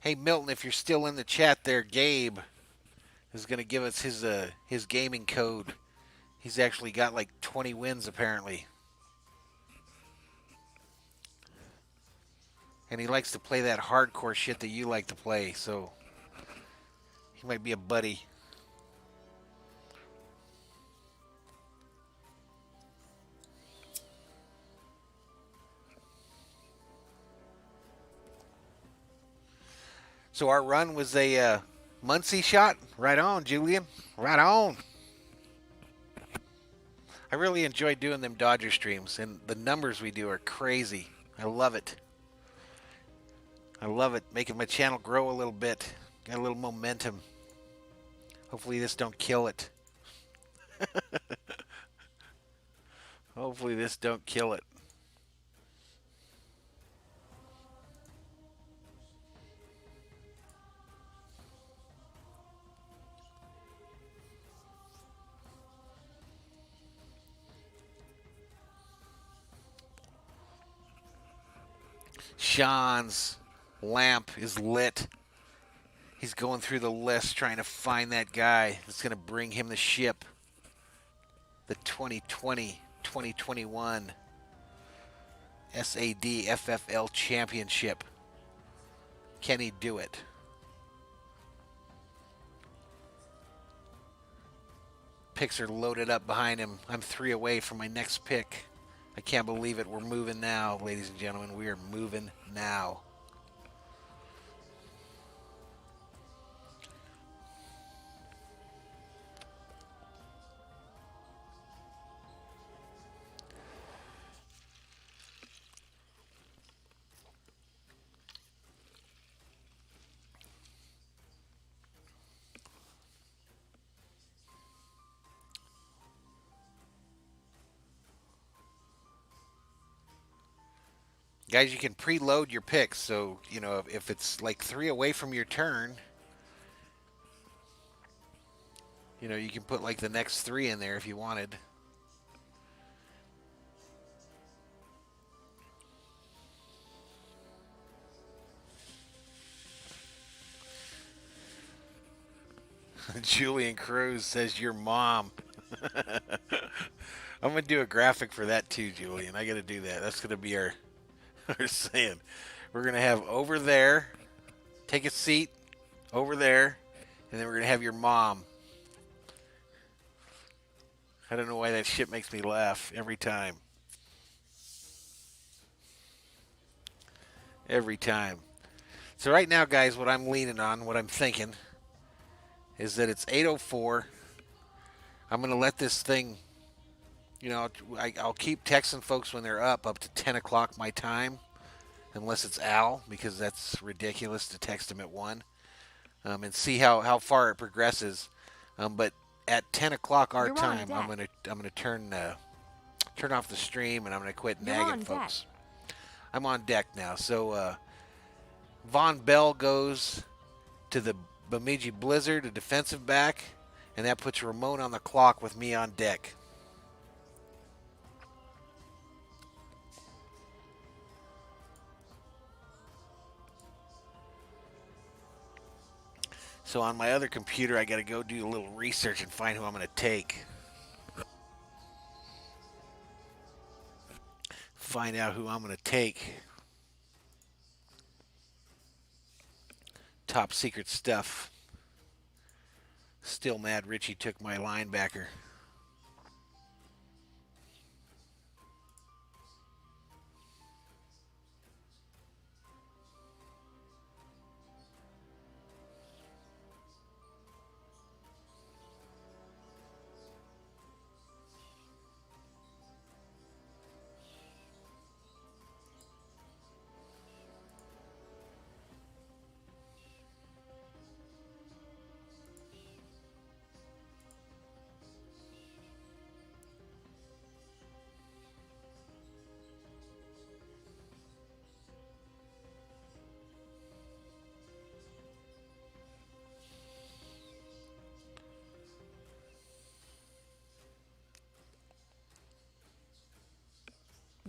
Hey, Milton, if you're still in the chat there, Gabe is going to give us his gaming code. He's actually got like 20 wins apparently. And he likes to play that hardcore shit that you like to play, so he might be a buddy. So our run was a Muncie shot. Right on, Julian. Right on. I really enjoy doing them Dodger streams, and the numbers we do are crazy. I love it. I love it, making my channel grow a little bit. Got a little momentum. Hopefully this don't kill it. Hopefully this don't kill it. Sean's lamp is lit. He's going through the list trying to find that guy that's going to bring him the ship. The 2020-2021 SAD FFL Championship. Can he do it? Picks are loaded up behind him. I'm 3 away from my next pick. I can't believe it. We're moving now, ladies and gentlemen. We are moving now. Guys, you can preload your picks. So, you know, if it's like 3 away from your turn, you know, you can put like the next 3 in there if you wanted. Julian Cruz says your mom. I'm going to do a graphic for that too, Julian. I got to do that. That's going to be our saying. We're going to have over there, take a seat over there, and then we're going to have your mom. I don't know why that shit makes me laugh every time. Every time. So right now, guys, what I'm leaning on, what I'm thinking, is that it's 8:04. I'm going to let this thing, you know, I'll keep texting folks when they're up to 10 o'clock my time, unless it's Al, because that's ridiculous to text him at 1, and see how far it progresses. But at 10 o'clock our time, I'm gonna turn off the stream, and I'm gonna quit nagging folks. I'm on deck now. So Von Bell goes to the Bemidji Blizzard, a defensive back, and that puts Ramon on the clock with me on deck. So on my other computer, I got to go do a little research and find who I'm going to take. Find out who I'm going to take. Top secret stuff. Still mad Richie took my linebacker.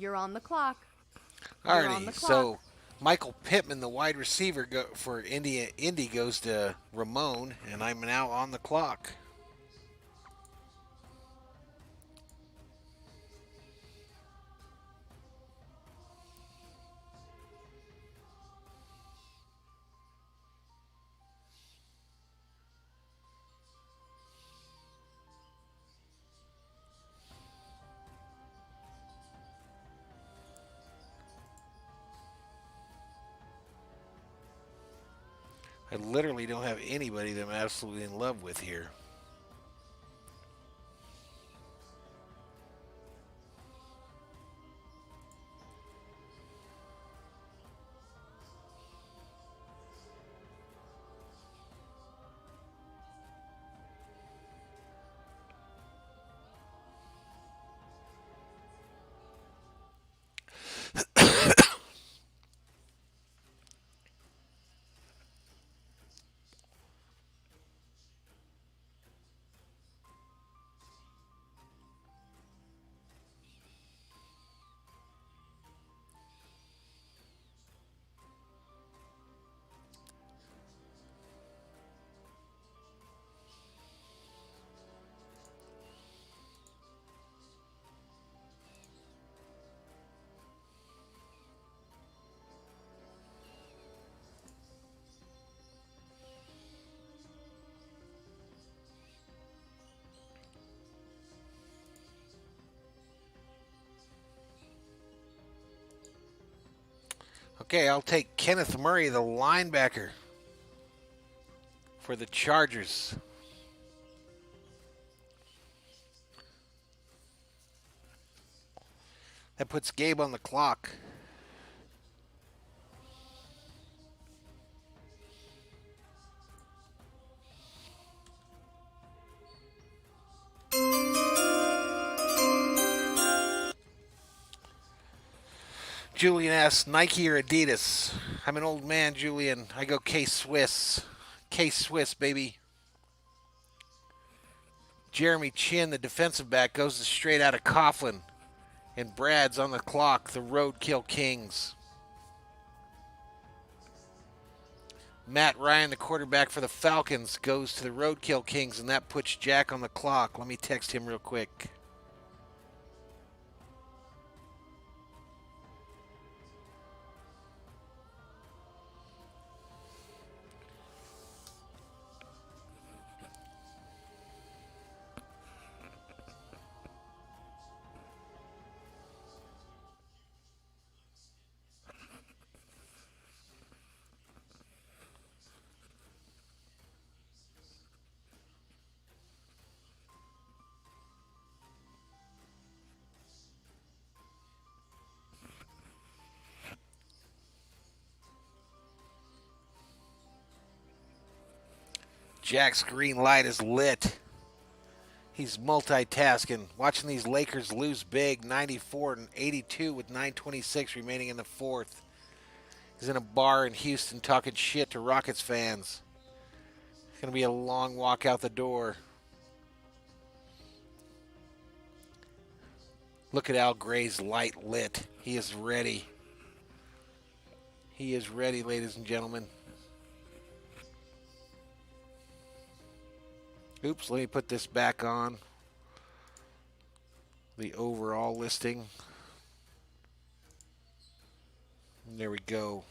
You're on the clock. You're on Alrighty, the clock. so Michael Pittman, the wide receiver for Indy goes to Ramon, and I'm now on the clock. I literally don't have anybody that I'm absolutely in love with here. Okay, I'll take Kenneth Murray, the linebacker for the Chargers. That puts Gabe on the clock. Julian asks, Nike or Adidas? I'm an old man, Julian. I go K-Swiss. K-Swiss, baby. Jeremy Chin, the defensive back, goes straight out of Coughlin. And Brad's on the clock, the Roadkill Kings. Matt Ryan, the quarterback for the Falcons, goes to the Roadkill Kings, and that puts Jack on the clock. Let me text him real quick. Jack's green light is lit. He's multitasking, watching these Lakers lose big, 94-82 with 9:26 remaining in the fourth. He's in a bar in Houston talking shit to Rockets fans. It's going to be a long walk out the door. Look at Al Gray's light lit. He is ready. He is ready, ladies and gentlemen. Oops, let me put this back on. The overall listing. And there we go.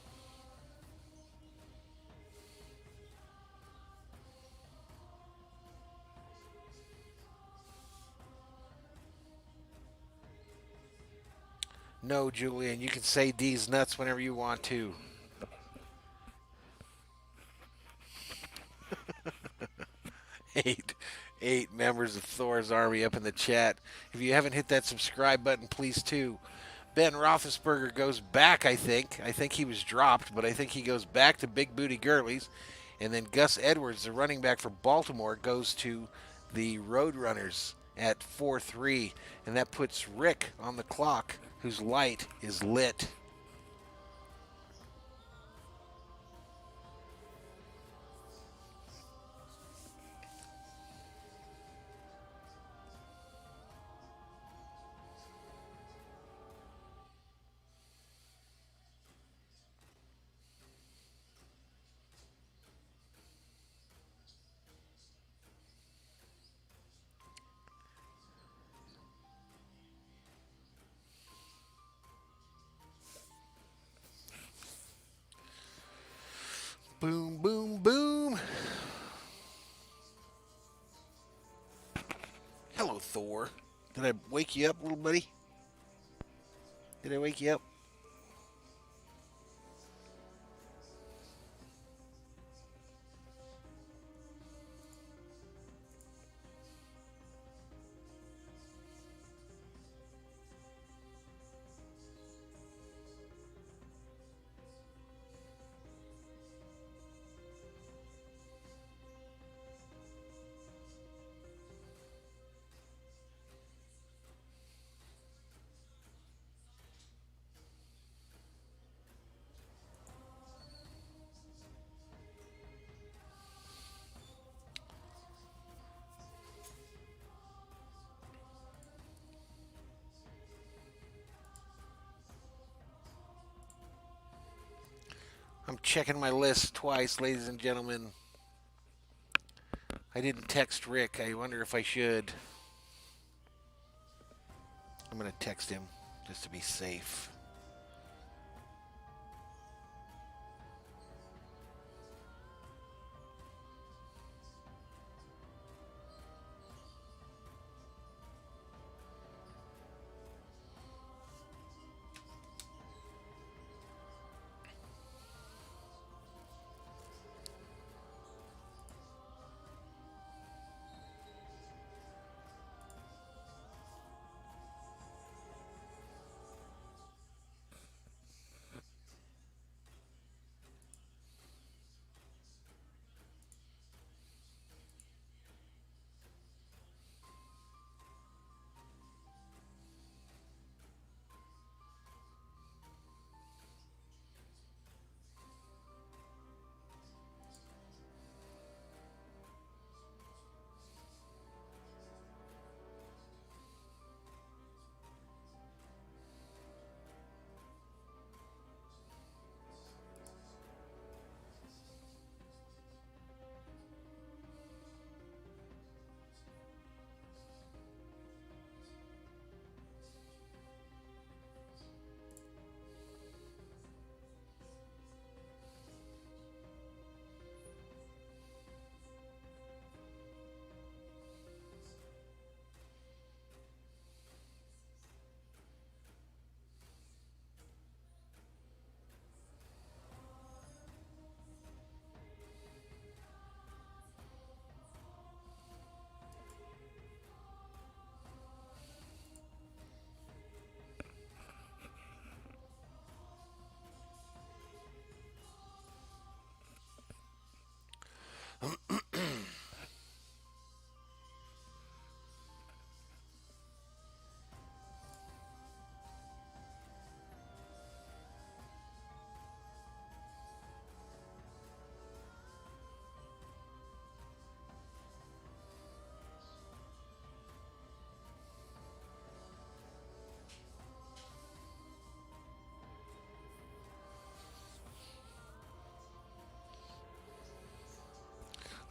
No, Julian, you can say D's nuts whenever you want to. Eight members of Thor's Army up in the chat. If you haven't hit that subscribe button, please too. Ben Roethlisberger goes back, I think. I think he was dropped, but I think he goes back to Big Booty Gurley's. And then Gus Edwards, the running back for Baltimore, goes to the Roadrunners at 4-3. And that puts Rick on the clock, whose light is lit. Thor. Did I wake you up, little buddy? Did I wake you up? I'm checking my list twice, ladies and gentlemen. I didn't text Rick. I wonder if I should. I'm going to text him just to be safe.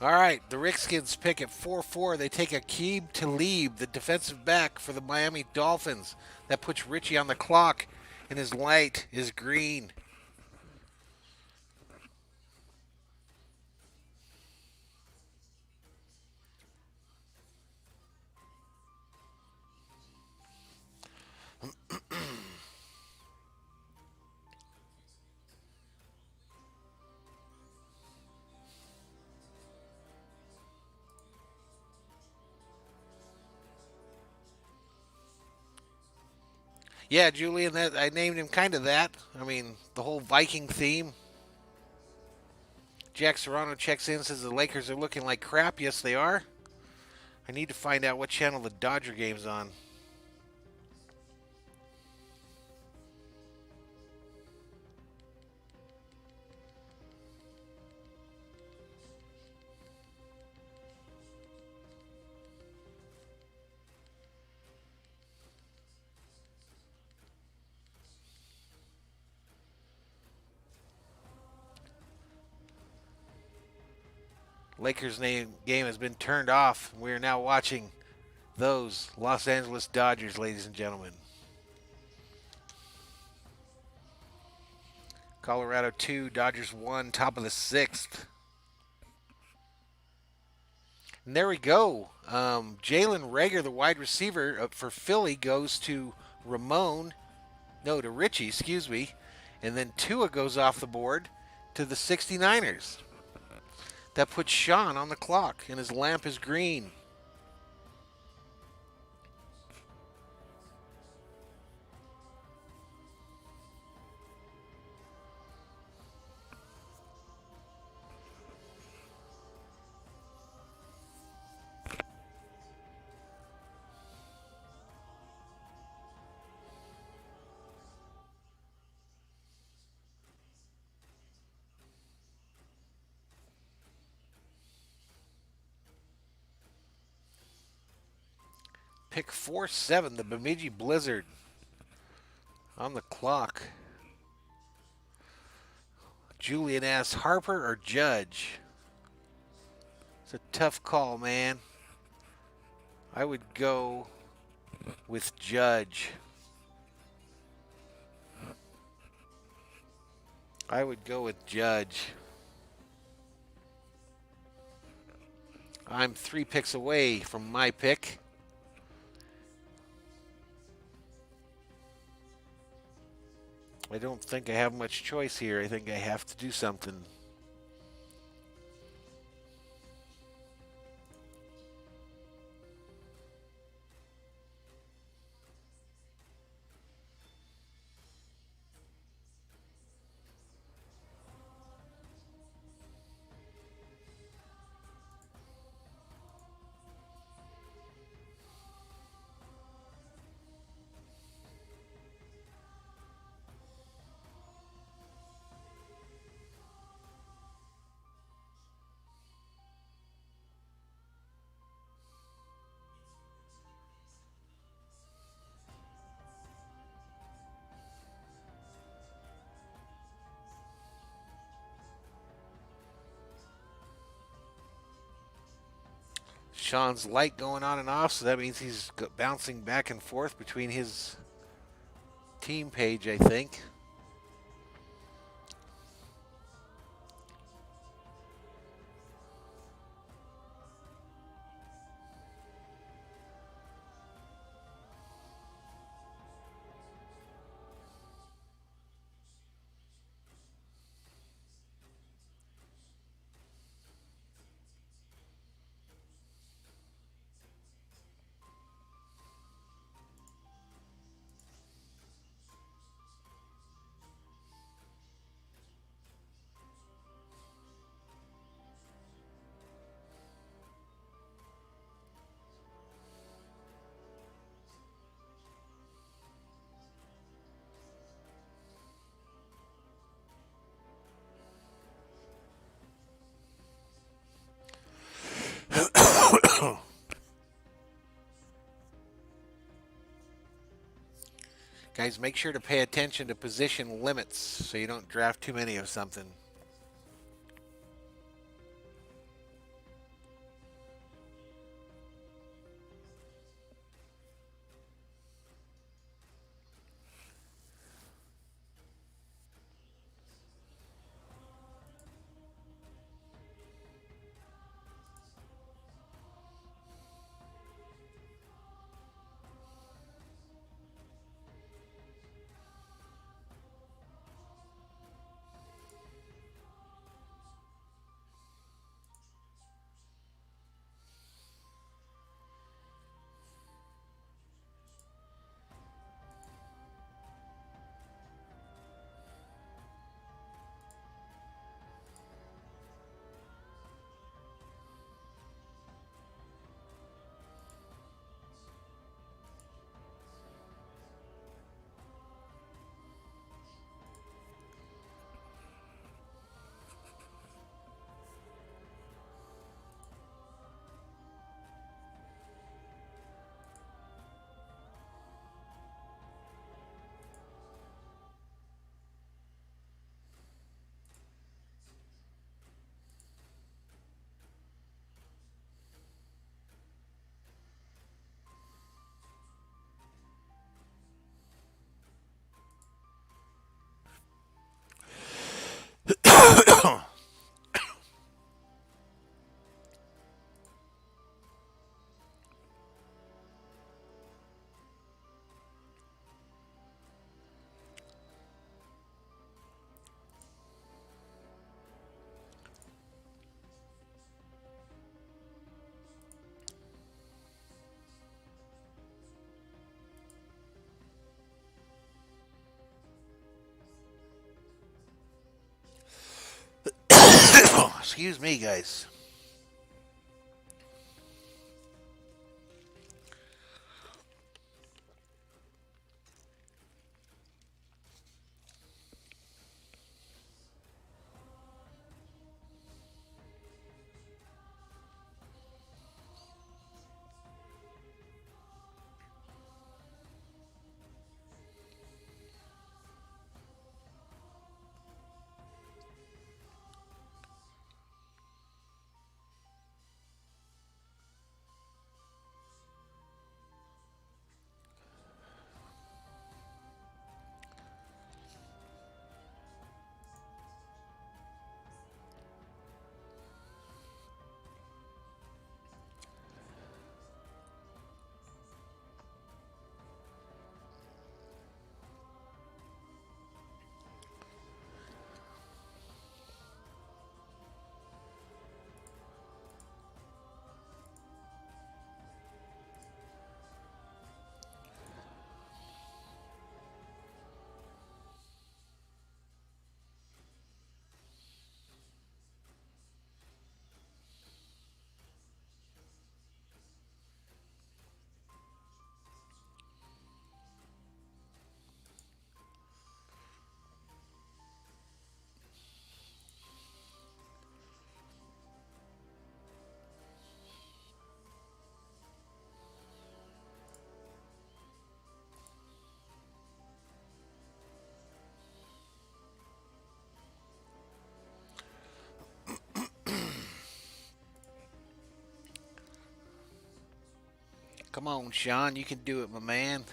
All right, the Rickskins pick at 4-4. They take Aqib Talib, the defensive back for the Miami Dolphins. That puts Richie on the clock, and his light is green. Yeah, Julian, that I named him kind of that. I mean, the whole Viking theme. Jack Serrano checks in, says the Lakers are looking like crap. Yes, they are. I need to find out what channel the Dodger game's on. Lakers game has been turned off. We are now watching those Los Angeles Dodgers, ladies and gentlemen. Colorado 2, Dodgers 1, top of the 6th. And there we go. Jalen Rager, the wide receiver for Philly, goes to Ramon. No, to Richie, excuse me. And then Tua goes off the board to the 69ers. That puts Sean on the clock, and his lamp is green. Pick 4-7, the Bemidji Blizzard on the clock. Julian asks, Harper or Judge? It's a tough call, man. I would go with Judge. I would go with Judge. I'm 3 picks away from my pick. I don't think I have much choice here. I think I have to do something. Sean's light going on and off, so that means he's bouncing back and forth between his team page, I think. Guys, make sure to pay attention to position limits so you don't draft too many of something. Excuse me, guys. Come on, Sean. You can do it, my man.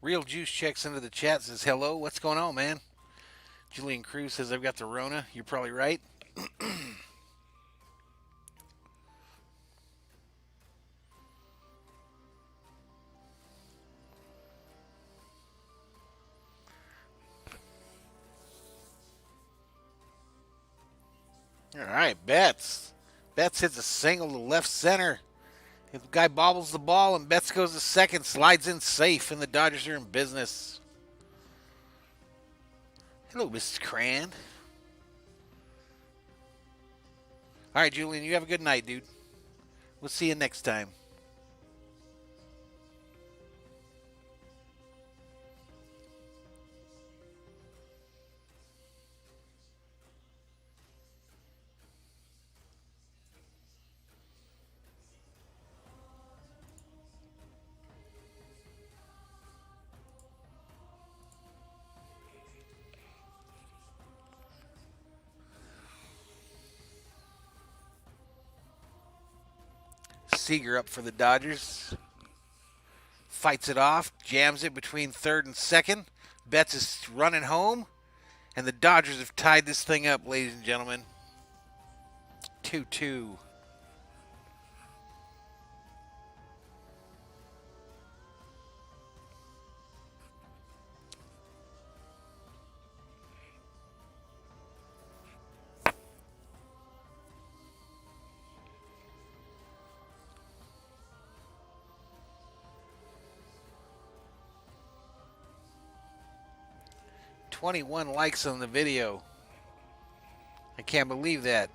Real Juice checks into the chat, says, hello, what's going on, man? Julian Cruz says, I've got the Rona. You're probably right. All right, Betts. Betts hits a single to left center. The guy bobbles the ball, and Betts goes to second, slides in safe, and the Dodgers are in business. Hello, Mrs. Cran. All right, Julian, you have a good night, dude. We'll see you next time. Seager up for the Dodgers. Fights it off, jams it between third and second. Betts is running home, and the Dodgers have tied this thing up, ladies and gentlemen. 2-2. 21 likes on the video. I can't believe that.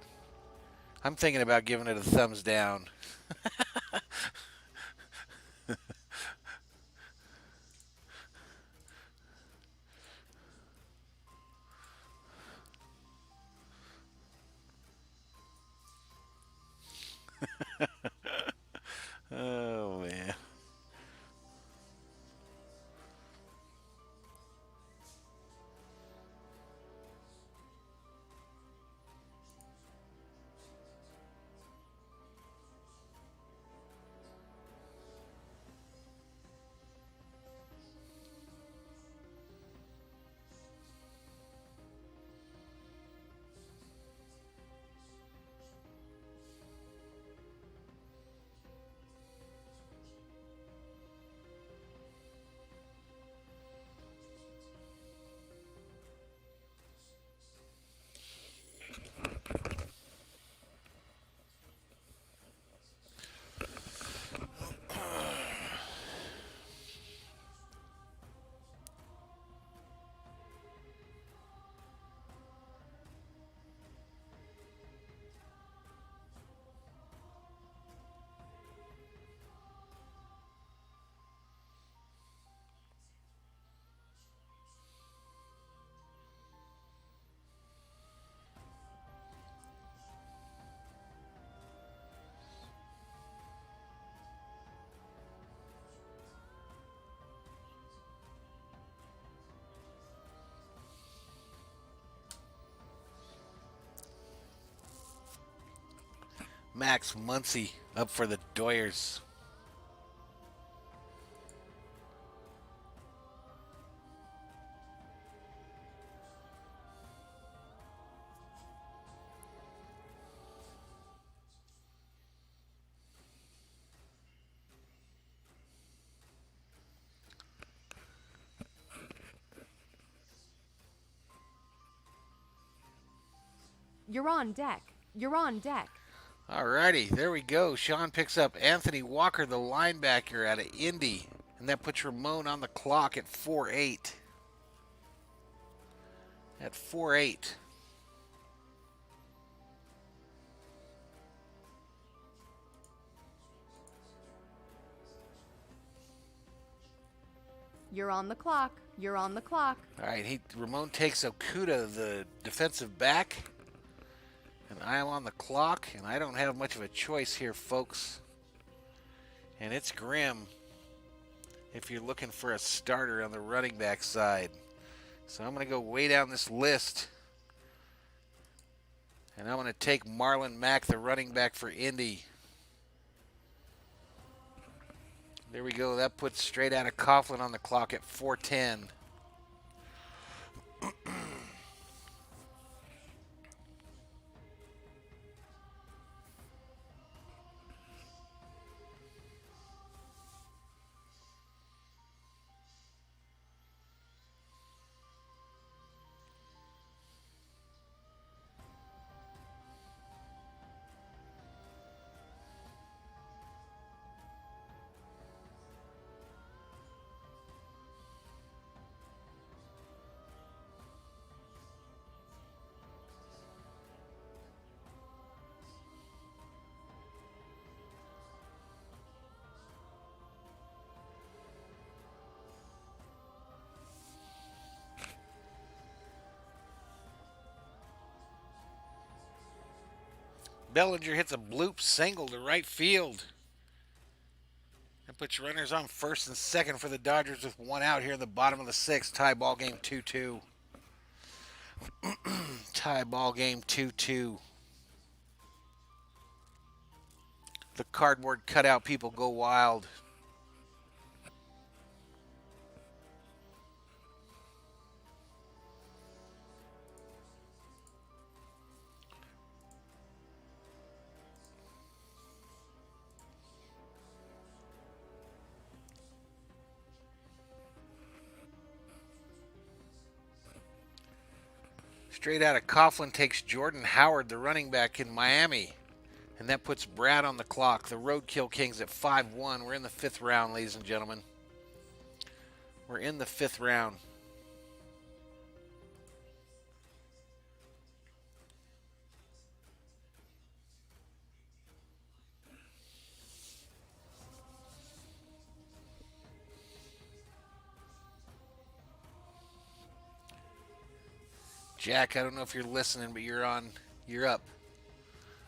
I'm thinking about giving it a thumbs down. Oh, man. Max Muncy up for the Doyers. You're on deck. You're on deck. Alrighty, there we go. Sean picks up Anthony Walker, the linebacker out of Indy. And that puts Ramon on the clock at 4-8. At 4-8. You're on the clock. You're on the clock. All right, Ramon takes Okuda, the defensive back. And I am on the clock, and I don't have much of a choice here, folks. And it's grim if you're looking for a starter on the running back side. So I'm going to go way down this list. And I'm going to take Marlon Mack, the running back for Indy. There we go. That puts Straight Outta Coughlin on the clock at 4:10. Bellinger hits a bloop single to right field. That puts runners on first and second for the Dodgers with one out here in the bottom of the sixth. Tie ball game 2-2. Tie ball game 2-2. The cardboard cutout people go wild. Straight Outta Coughlin takes Jordan Howard, the running back in Miami. And that puts Brad on the clock. The Roadkill Kings at 5-1. We're in the fifth round, ladies and gentlemen. We're in the fifth round. Jack, I don't know if you're listening, but you're on. You're up.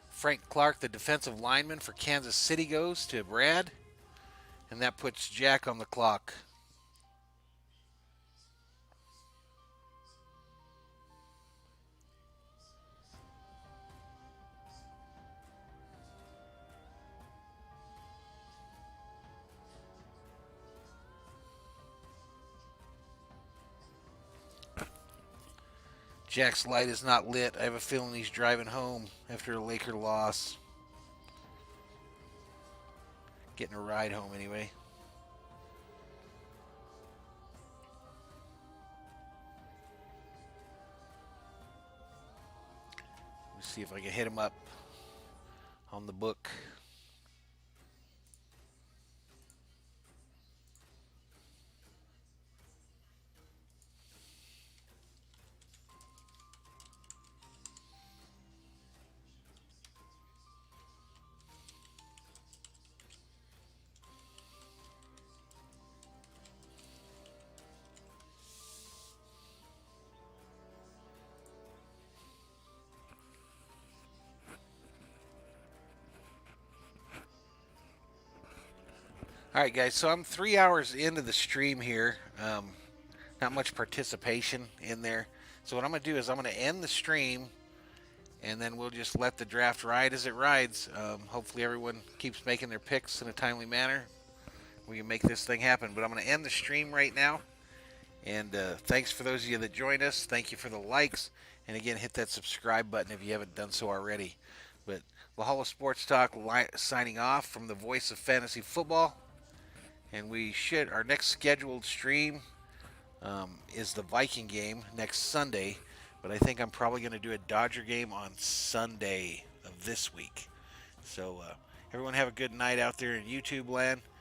Frank Clark, the defensive lineman for Kansas City, goes to Brad, and that puts Jack on the clock. Jack's light is not lit. I have a feeling he's driving home after a Laker loss. Getting a ride home anyway. Let's see if I can hit him up on the book. All right, guys. So I'm 3 hours into the stream here. Not much participation in there. So what I'm going to do is I'm going to end the stream, and then we'll just let the draft ride as it rides. Hopefully everyone keeps making their picks in a timely manner. We can make this thing happen. But I'm going to end the stream right now. And thanks for those of you that joined us. Thank you for the likes. And again, hit that subscribe button if you haven't done so already. But Valhalla Sports Talk signing off from the voice of fantasy football. And our next scheduled stream is the Viking game next Sunday. But I think I'm probably going to do a Dodger game on Sunday of this week. So everyone have a good night out there in YouTube land.